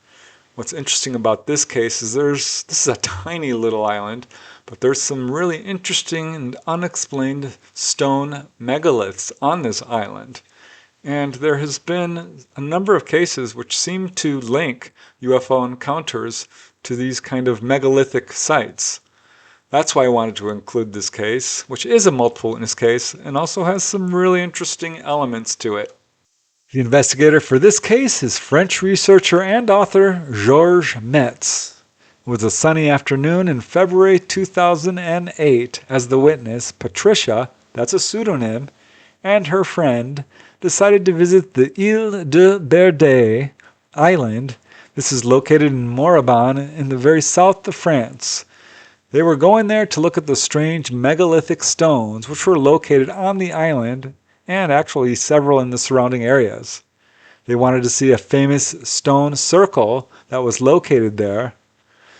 Speaker 1: What's interesting about this case is this is a tiny little island, but there's some really interesting and unexplained stone megaliths on this island. And there has been a number of cases which seem to link UFO encounters to these kind of megalithic sites. That's why I wanted to include this case, which is a multiple witness case and also has some really interesting elements to it. The investigator for this case is French researcher and author Georges Metz. It was a sunny afternoon in February 2008 as the witness, Patricia, that's a pseudonym, and her friend decided to visit the Île de Berde island. This is located in Morbihan in the very south of France. They were going there to look at the strange megalithic stones which were located on the island and actually several in the surrounding areas. They wanted to see a famous stone circle that was located there.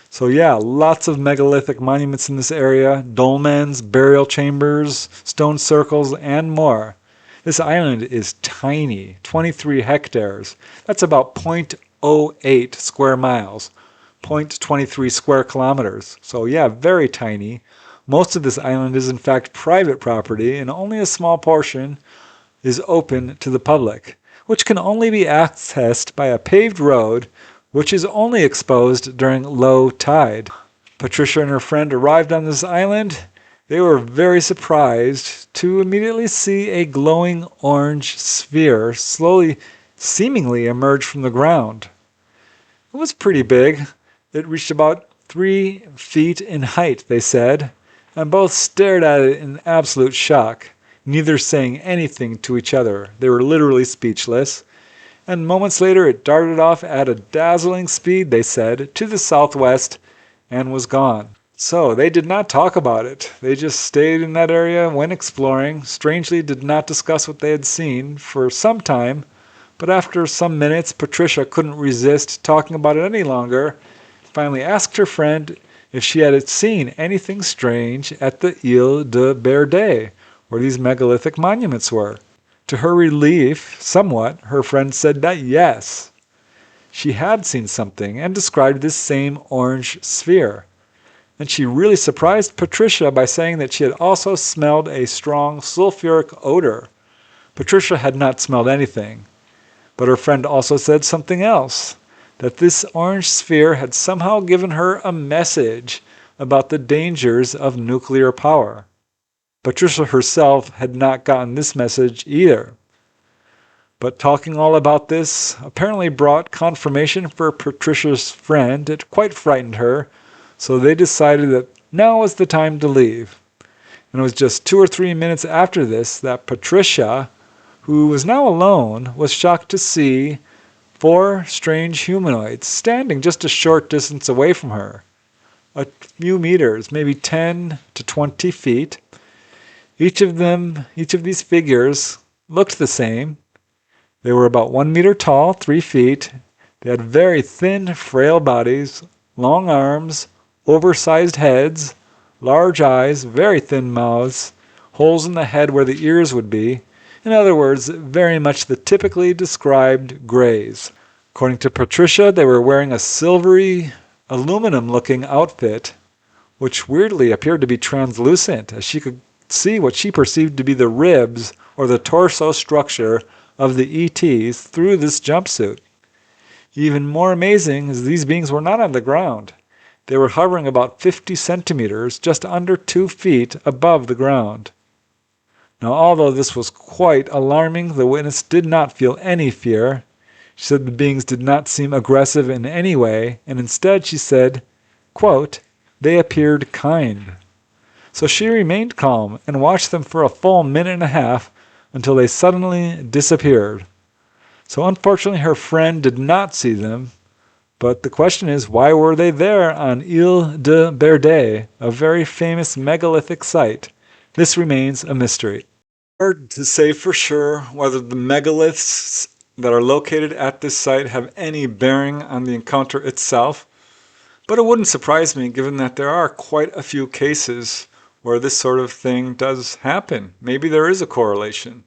Speaker 1: So yeah, lots of megalithic monuments in this area, dolmens, burial chambers, stone circles, and more. This island is tiny, 23 hectares. That's about 0.08 square miles, 0.23 square kilometers. So yeah, very tiny. Most of this island is in fact private property, and only a small portion is open to the public, which can only be accessed by a paved road, which is only exposed during low tide. Patricia and her friend arrived on this island. They were very surprised to immediately see a glowing orange sphere slowly, seemingly emerge from the ground. It was pretty big. It reached about 3 feet in height, they said, and both stared at it in absolute shock, neither saying anything to each other. They were literally speechless. And moments later it darted off at a dazzling speed, they said, to the southwest and was gone. So they did not talk about it. They just stayed in that area, went exploring, strangely did not discuss what they had seen for some time, but after some minutes Patricia couldn't resist talking about it any longer, finally asked her friend if she had seen anything strange at the Île de Berde, where these megalithic monuments were. To her relief, somewhat, her friend said that yes, she had seen something and described this same orange sphere. And she really surprised Patricia by saying that she had also smelled a strong sulfuric odor. Patricia had not smelled anything, but her friend also said something else, that this orange sphere had somehow given her a message about the dangers of nuclear power. Patricia herself had not gotten this message either. But talking all about this apparently brought confirmation for Patricia's friend. It quite frightened her, so they decided that now was the time to leave. And it was just 2 or 3 minutes after this that Patricia, who was now alone, was shocked to see 4 strange humanoids standing just a short distance away from her. A few meters, maybe 10 to 20 feet. Each of these figures looked the same. They were about 1 meter tall, 3 feet. They had very thin, frail bodies, long arms, oversized heads, large eyes, very thin mouths, holes in the head where the ears would be. In other words, very much the typically described grays. According to Patricia, they were wearing a silvery, aluminum-looking outfit, which weirdly appeared to be translucent, as she could see what she perceived to be the ribs or the torso structure of the ETs through this jumpsuit. Even more amazing is these beings were not on the ground. They were hovering about 50 centimeters, just under 2 feet above the ground. Now, although this was quite alarming, the witness did not feel any fear. She said the beings did not seem aggressive in any way, and instead she said, quote, "They appeared kind." So she remained calm and watched them for a full minute and a half until they suddenly disappeared. So unfortunately her friend did not see them, but the question is, why were they there on Ile de Berde, a very famous megalithic site? This remains a mystery. Hard to say for sure whether the megaliths that are located at this site have any bearing on the encounter itself, but it wouldn't surprise me given that there are quite a few cases where this sort of thing does happen. Maybe there is a correlation.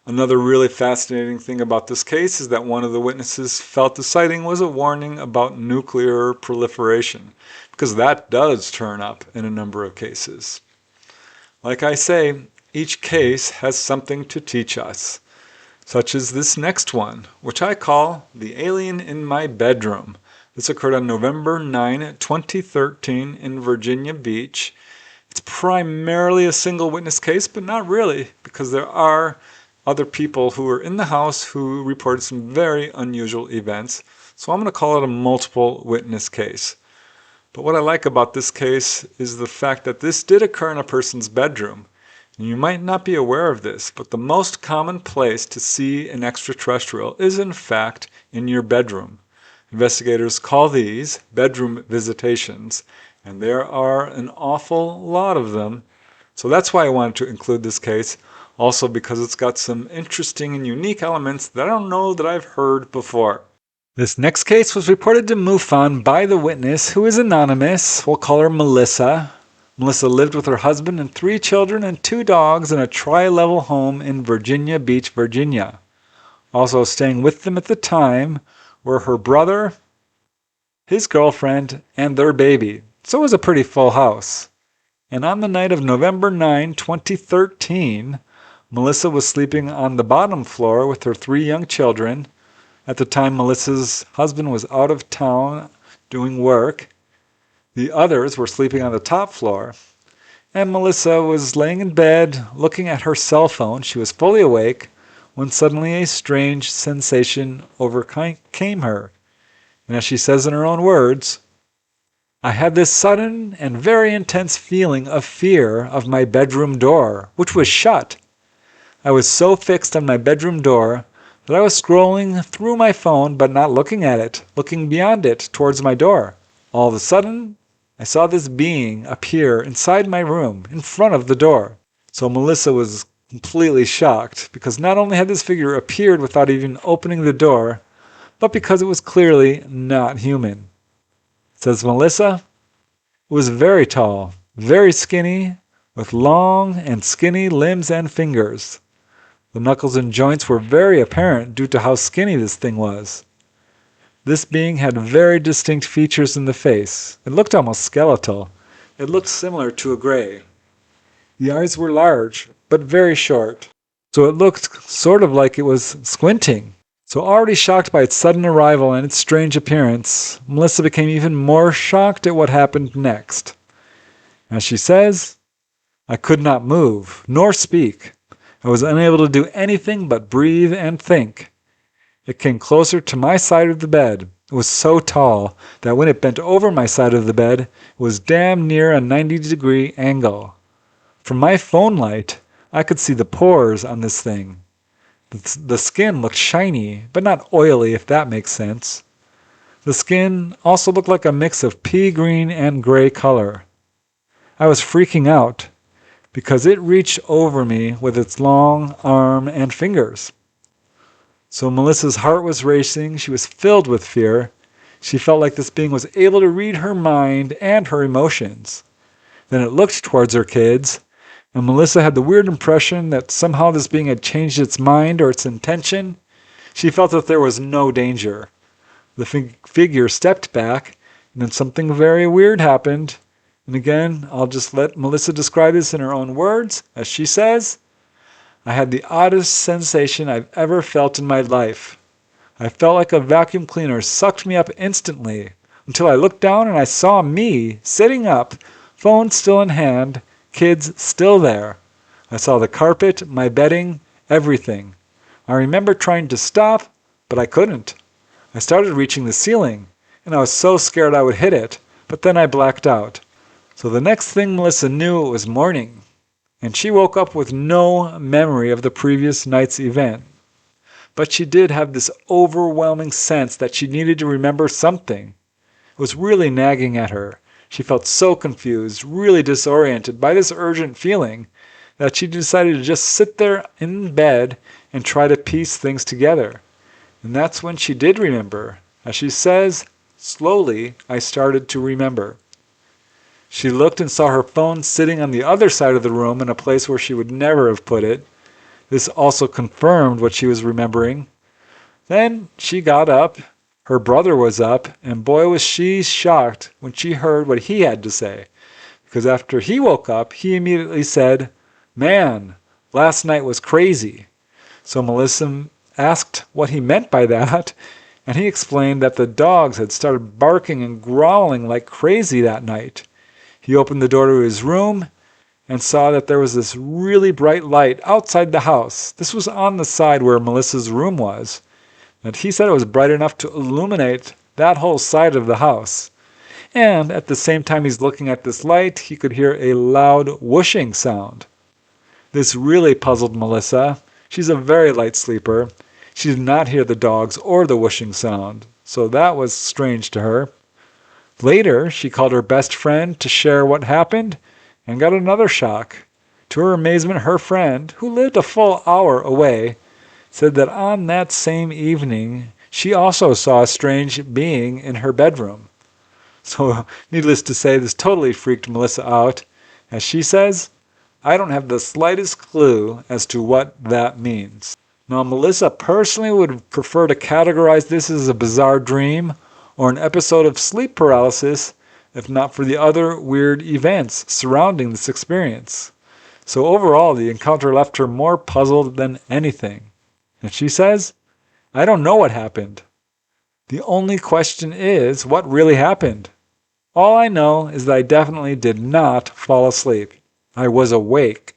Speaker 1: Another really fascinating thing about this case is that one of the witnesses felt the sighting was a warning about nuclear proliferation, because that does turn up in a number of cases. Like I say, each case has something to teach us, such as this next one, which I call The Alien in My Bedroom. This occurred on November 9, 2013 in Virginia Beach. It's primarily a single witness case, but not really, because there are other people who were in the house who reported some very unusual events. So I'm going to call it a multiple witness case. But what I like about this case is the fact that this did occur in a person's bedroom. And you might not be aware of this, but the most common place to see an extraterrestrial is in fact in your bedroom. Investigators call these bedroom visitations, and there are an awful lot of them. So that's why I wanted to include this case, also because it's got some interesting and unique elements that I don't know that I've heard before. This next case was reported to MUFON by the witness, who is anonymous. We'll call her Melissa. Melissa lived with her husband and 3 children and 2 dogs in a tri-level home in Virginia Beach, Virginia. Also staying with them at the time were her brother, his girlfriend, and their baby. So it was a pretty full house. And on the night of November 9, 2013, Melissa was sleeping on the bottom floor with her 3 young children. At the time, Melissa's husband was out of town doing work. The others were sleeping on the top floor. And Melissa was laying in bed, looking at her cell phone. She was fully awake when suddenly a strange sensation overcame her. And as she says in her own words, "I had this sudden and very intense feeling of fear of my bedroom door, which was shut. I was so fixed on my bedroom door that I was scrolling through my phone but not looking at it, looking beyond it towards my door. All of a sudden, I saw this being appear inside my room, in front of the door." So Melissa was completely shocked, because not only had this figure appeared without even opening the door, but because it was clearly not human. Says Melissa, "It was very tall, very skinny, with long and skinny limbs and fingers. The knuckles and joints were very apparent due to how skinny this thing was. This being had very distinct features in the face. It looked almost skeletal. It looked similar to a gray. The eyes were large, but very short. So it looked sort of like it was squinting." So already shocked by its sudden arrival and its strange appearance, Melissa became even more shocked at what happened next. As she says, "I could not move, nor speak. I was unable to do anything but breathe and think. It came closer to my side of the bed. It was so tall that when it bent over my side of the bed, it was damn near a 90-degree angle. From my phone light, I could see the pores on this thing. The skin looked shiny, but not oily, if that makes sense. The skin also looked like a mix of pea green and gray color. I was freaking out because it reached over me with its long arm and fingers." So Melissa's heart was racing. She was filled with fear. She felt like this being was able to read her mind and her emotions. Then it looked towards her kids, and Melissa had the weird impression that somehow this being had changed its mind or its intention. She felt that there was no danger. The figure stepped back, and then something very weird happened. And again, I'll just let Melissa describe this in her own words. As she says, I had the oddest sensation I've ever felt in my life. I felt like a vacuum cleaner sucked me up instantly, until I looked down and I saw me sitting up, phone still in hand, kids still there. I saw the carpet, my bedding, everything. I remember trying to stop, but I couldn't. I started reaching the ceiling, and I was so scared I would hit it, but then I blacked out. So the next thing Melissa knew, it was morning, and she woke up with no memory of the previous night's event. But she did have this overwhelming sense that she needed to remember something. It was really nagging at her. She felt so confused, really disoriented by this urgent feeling, that she decided to just sit there in bed and try to piece things together. And that's when she did remember. As she says, slowly I started to remember. She looked and saw her phone sitting on the other side of the room in a place where she would never have put it. This also confirmed what she was remembering. Then she got up, her brother was up, and boy was she shocked when she heard what he had to say. Because after he woke up, he immediately said, "Man, last night was crazy." So Melissa asked what he meant by that, and he explained that the dogs had started barking and growling like crazy that night. He opened the door to his room and saw that there was this really bright light outside the house. This was on the side where Melissa's room was. And he said it was bright enough to illuminate that whole side of the house. And at the same time he's looking at this light, he could hear a loud whooshing sound. This really puzzled Melissa. She's a very light sleeper. She did not hear the dogs or the whooshing sound, so that was strange to her. Later, she called her best friend to share what happened and got another shock. To her amazement, her friend, who lived a full hour away, said that on that same evening, she also saw a strange being in her bedroom. So, needless to say, this totally freaked Melissa out. As she says, I don't have the slightest clue as to what that means. Now, Melissa personally would prefer to categorize this as a bizarre dream or an episode of sleep paralysis, if not for the other weird events surrounding this experience. So overall, the encounter left her more puzzled than anything. And she says, I don't know what happened. The only question is, what really happened? All I know is that I definitely did not fall asleep. I was awake.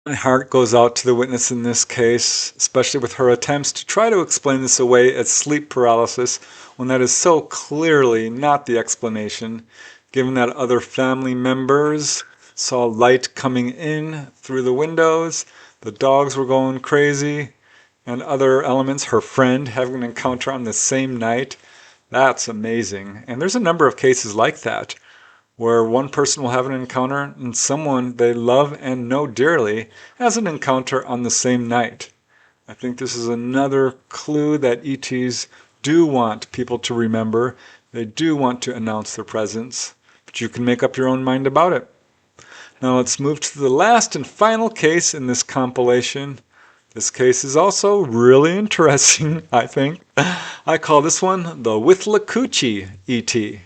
Speaker 1: My heart goes out to the witness in this case, especially with her attempts to try to explain this away as sleep paralysis when that is so clearly not the explanation, given that other family members saw light coming in through the windows, the dogs were going crazy, and other elements, her friend having an encounter on the same night. That's amazing. And there's a number of cases like that, where one person will have an encounter and someone they love and know dearly has an encounter on the same night. I think this is another clue that ETs do want people to remember. They do want to announce their presence, but you can make up your own mind about it. Now let's move to the last and final case in this compilation. This case is also really interesting, I think. I call this one the Withlacoochee ET.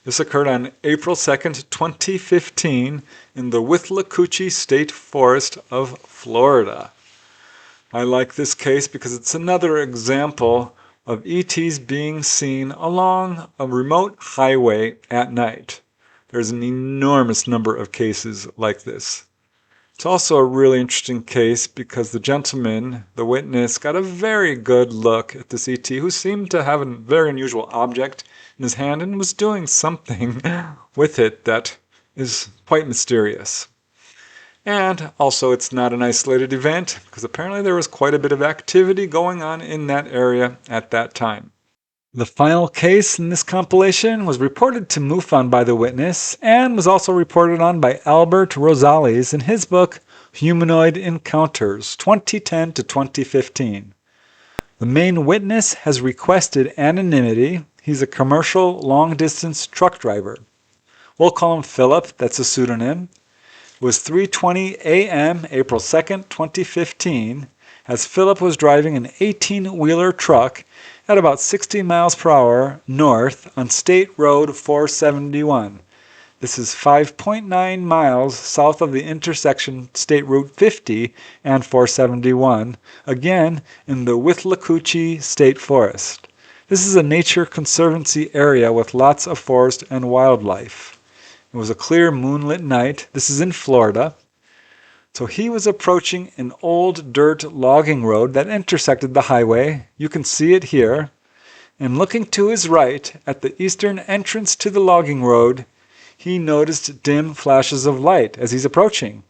Speaker 1: This occurred on April 2nd, 2015 in the Withlacoochee State Forest of Florida. I like this case because it's another example of ETs being seen along a remote highway at night. There's an enormous number of cases like this. It's also a really interesting case because the gentleman, the witness, got a very good look at this ET who seemed to have a very unusual object in his hand and was doing something with it that is quite mysterious. And also it's not an isolated event because apparently there was quite a bit of activity going on in that area at that time. The final case in this compilation was reported to MUFON by the witness and was also reported on by Albert Rosales in his book Humanoid Encounters 2010 to 2015. The main witness has requested anonymity. He's a commercial long-distance truck driver. We'll call him Philip, that's a pseudonym. It was 3:20 a.m. April 2nd, 2015, as Philip was driving an 18-wheeler truck at about 60 miles per hour north on State Road 471. This is 5.9 miles south of the intersection State Route 50 and 471, again in the Withlacoochee State Forest. This is a nature conservancy area with lots of forest and wildlife. It was a clear moonlit night. This is in Florida. So he was approaching an old dirt logging road that intersected the highway. You can see it here. And looking to his right at the eastern entrance to the logging road, he noticed dim flashes of light as he's approaching.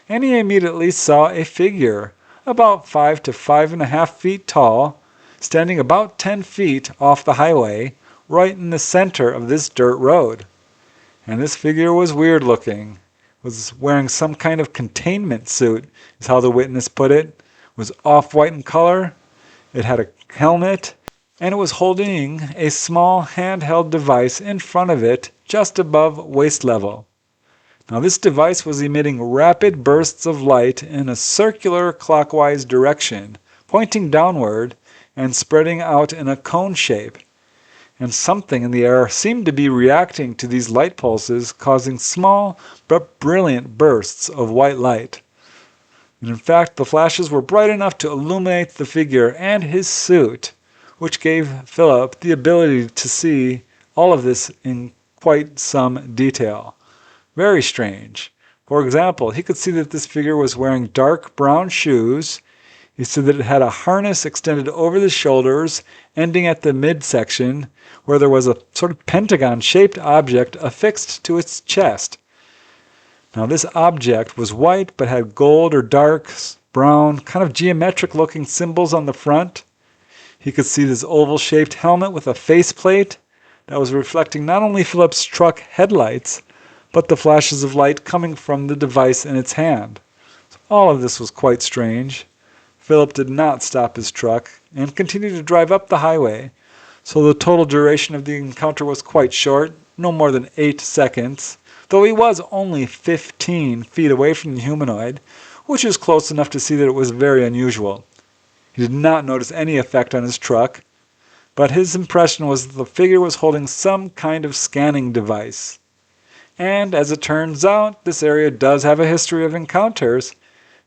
Speaker 1: And he immediately saw a figure about 5 to 5.5 feet tall, standing about 10 feet off the highway, right in the center of this dirt road. And this figure was weird looking. Was wearing some kind of containment suit, is how the witness put it. Was off-white in color. It had a helmet, and it was holding a small handheld device in front of it, just above waist level. Now this device was emitting rapid bursts of light in a circular clockwise direction, pointing downward and spreading out in a cone shape. And something in the air seemed to be reacting to these light pulses, causing small but brilliant bursts of white light. And in fact, the flashes were bright enough to illuminate the figure and his suit, which gave Philip the ability to see all of this in quite some detail. Very strange. For example, he could see that this figure was wearing dark brown shoes. He said that it had a harness extended over the shoulders, ending at the midsection, where there was a sort of pentagon-shaped object affixed to its chest. Now this object was white but had gold or dark brown, kind of geometric-looking symbols on the front. He could see this oval-shaped helmet with a faceplate that was reflecting not only Philip's truck headlights, but the flashes of light coming from the device in its hand. So all of this was quite strange. Philip did not stop his truck and continued to drive up the highway, so the total duration of the encounter was quite short, no more than 8 seconds, though he was only 15 feet away from the humanoid, which is close enough to see that it was very unusual. He did not notice any effect on his truck, but his impression was that the figure was holding some kind of scanning device. And as it turns out, this area does have a history of encounters,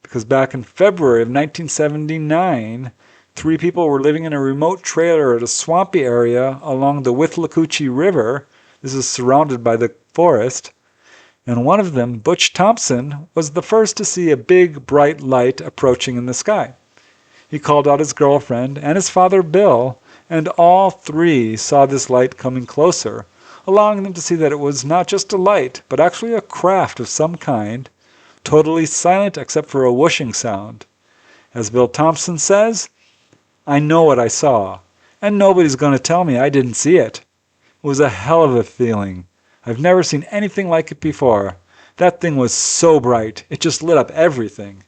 Speaker 1: because back in February of 1979, 3 people were living in a remote trailer at a swampy area along the Withlacoochee River. This is surrounded by the forest. And one of them, Butch Thompson, was the first to see a big, bright light approaching in the sky. He called out his girlfriend and his father, Bill, and all 3 saw this light coming closer, allowing them to see that it was not just a light, but actually a craft of some kind, totally silent except for a whooshing sound. As Bill Thompson says, "I know what I saw, and nobody's going to tell me I didn't see it. It was a hell of a feeling. I've never seen anything like it before. That thing was so bright, it just lit up everything."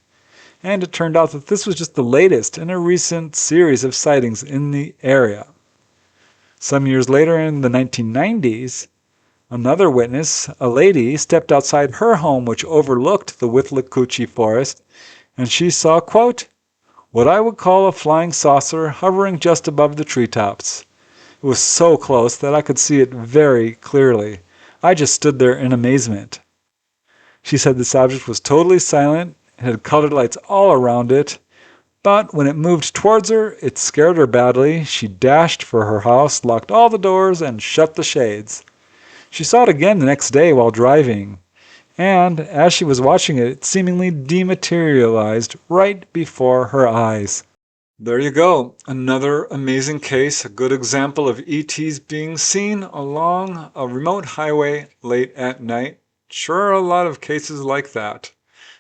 Speaker 1: And it turned out that this was just the latest in a recent series of sightings in the area. Some years later, in the 1990s, another witness, a lady, stepped outside her home, which overlooked the Withlacoochee forest, and she saw, quote, "what I would call a flying saucer hovering just above the treetops. It was so close that I could see it very clearly. I just stood there in amazement." She said this object was totally silent. It had colored lights all around it, but when it moved towards her, it scared her badly. She dashed for her house, locked all the doors, and shut the shades. She saw it again the next day while driving, and as she was watching it, it seemingly dematerialized right before her eyes. There you go. Another amazing case, a good example of ETs being seen along a remote highway late at night. Sure are a lot of cases like that.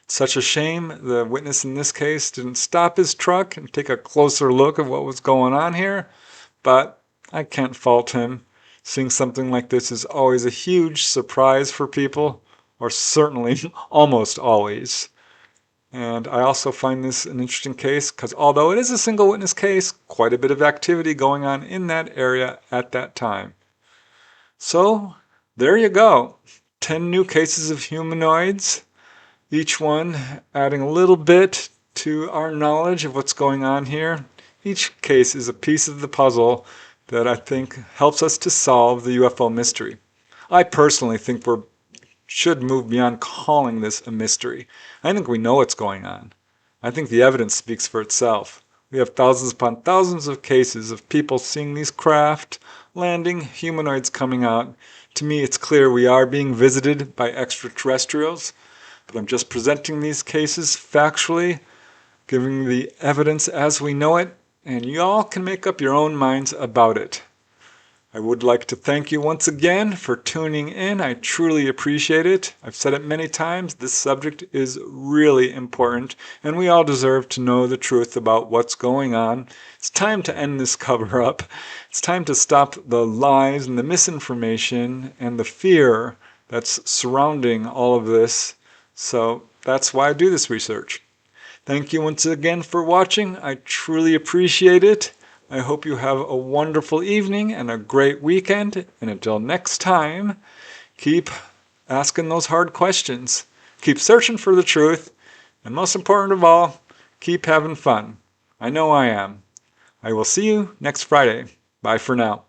Speaker 1: It's such a shame the witness in this case didn't stop his truck and take a closer look at what was going on here, but I can't fault him. Seeing something like this is always a huge surprise for people, or certainly almost always. And I also find this an interesting case because although it is a single witness case, quite a bit of activity going on in that area at that time. So there you go. 10 new cases of humanoids, each one adding a little bit to our knowledge of what's going on here. Each case is a piece of the puzzle that I think helps us to solve the UFO mystery. I personally think we should move beyond calling this a mystery. I think we know what's going on. I think the evidence speaks for itself. We have thousands upon thousands of cases of people seeing these craft, landing, humanoids coming out. To me, it's clear we are being visited by extraterrestrials, but I'm just presenting these cases factually, giving the evidence as we know it, and y'all can make up your own minds about it. I would like to thank you once again for tuning in. I truly appreciate it. I've said it many times, this subject is really important, and we all deserve to know the truth about what's going on. It's time to end this cover-up. It's time to stop the lies and the misinformation and the fear that's surrounding all of this. So that's why I do this research. Thank you once again for watching. I truly appreciate it. I hope you have a wonderful evening and a great weekend. And until next time, keep asking those hard questions. Keep searching for the truth. And most important of all, keep having fun. I know I am. I will see you next Friday. Bye for now.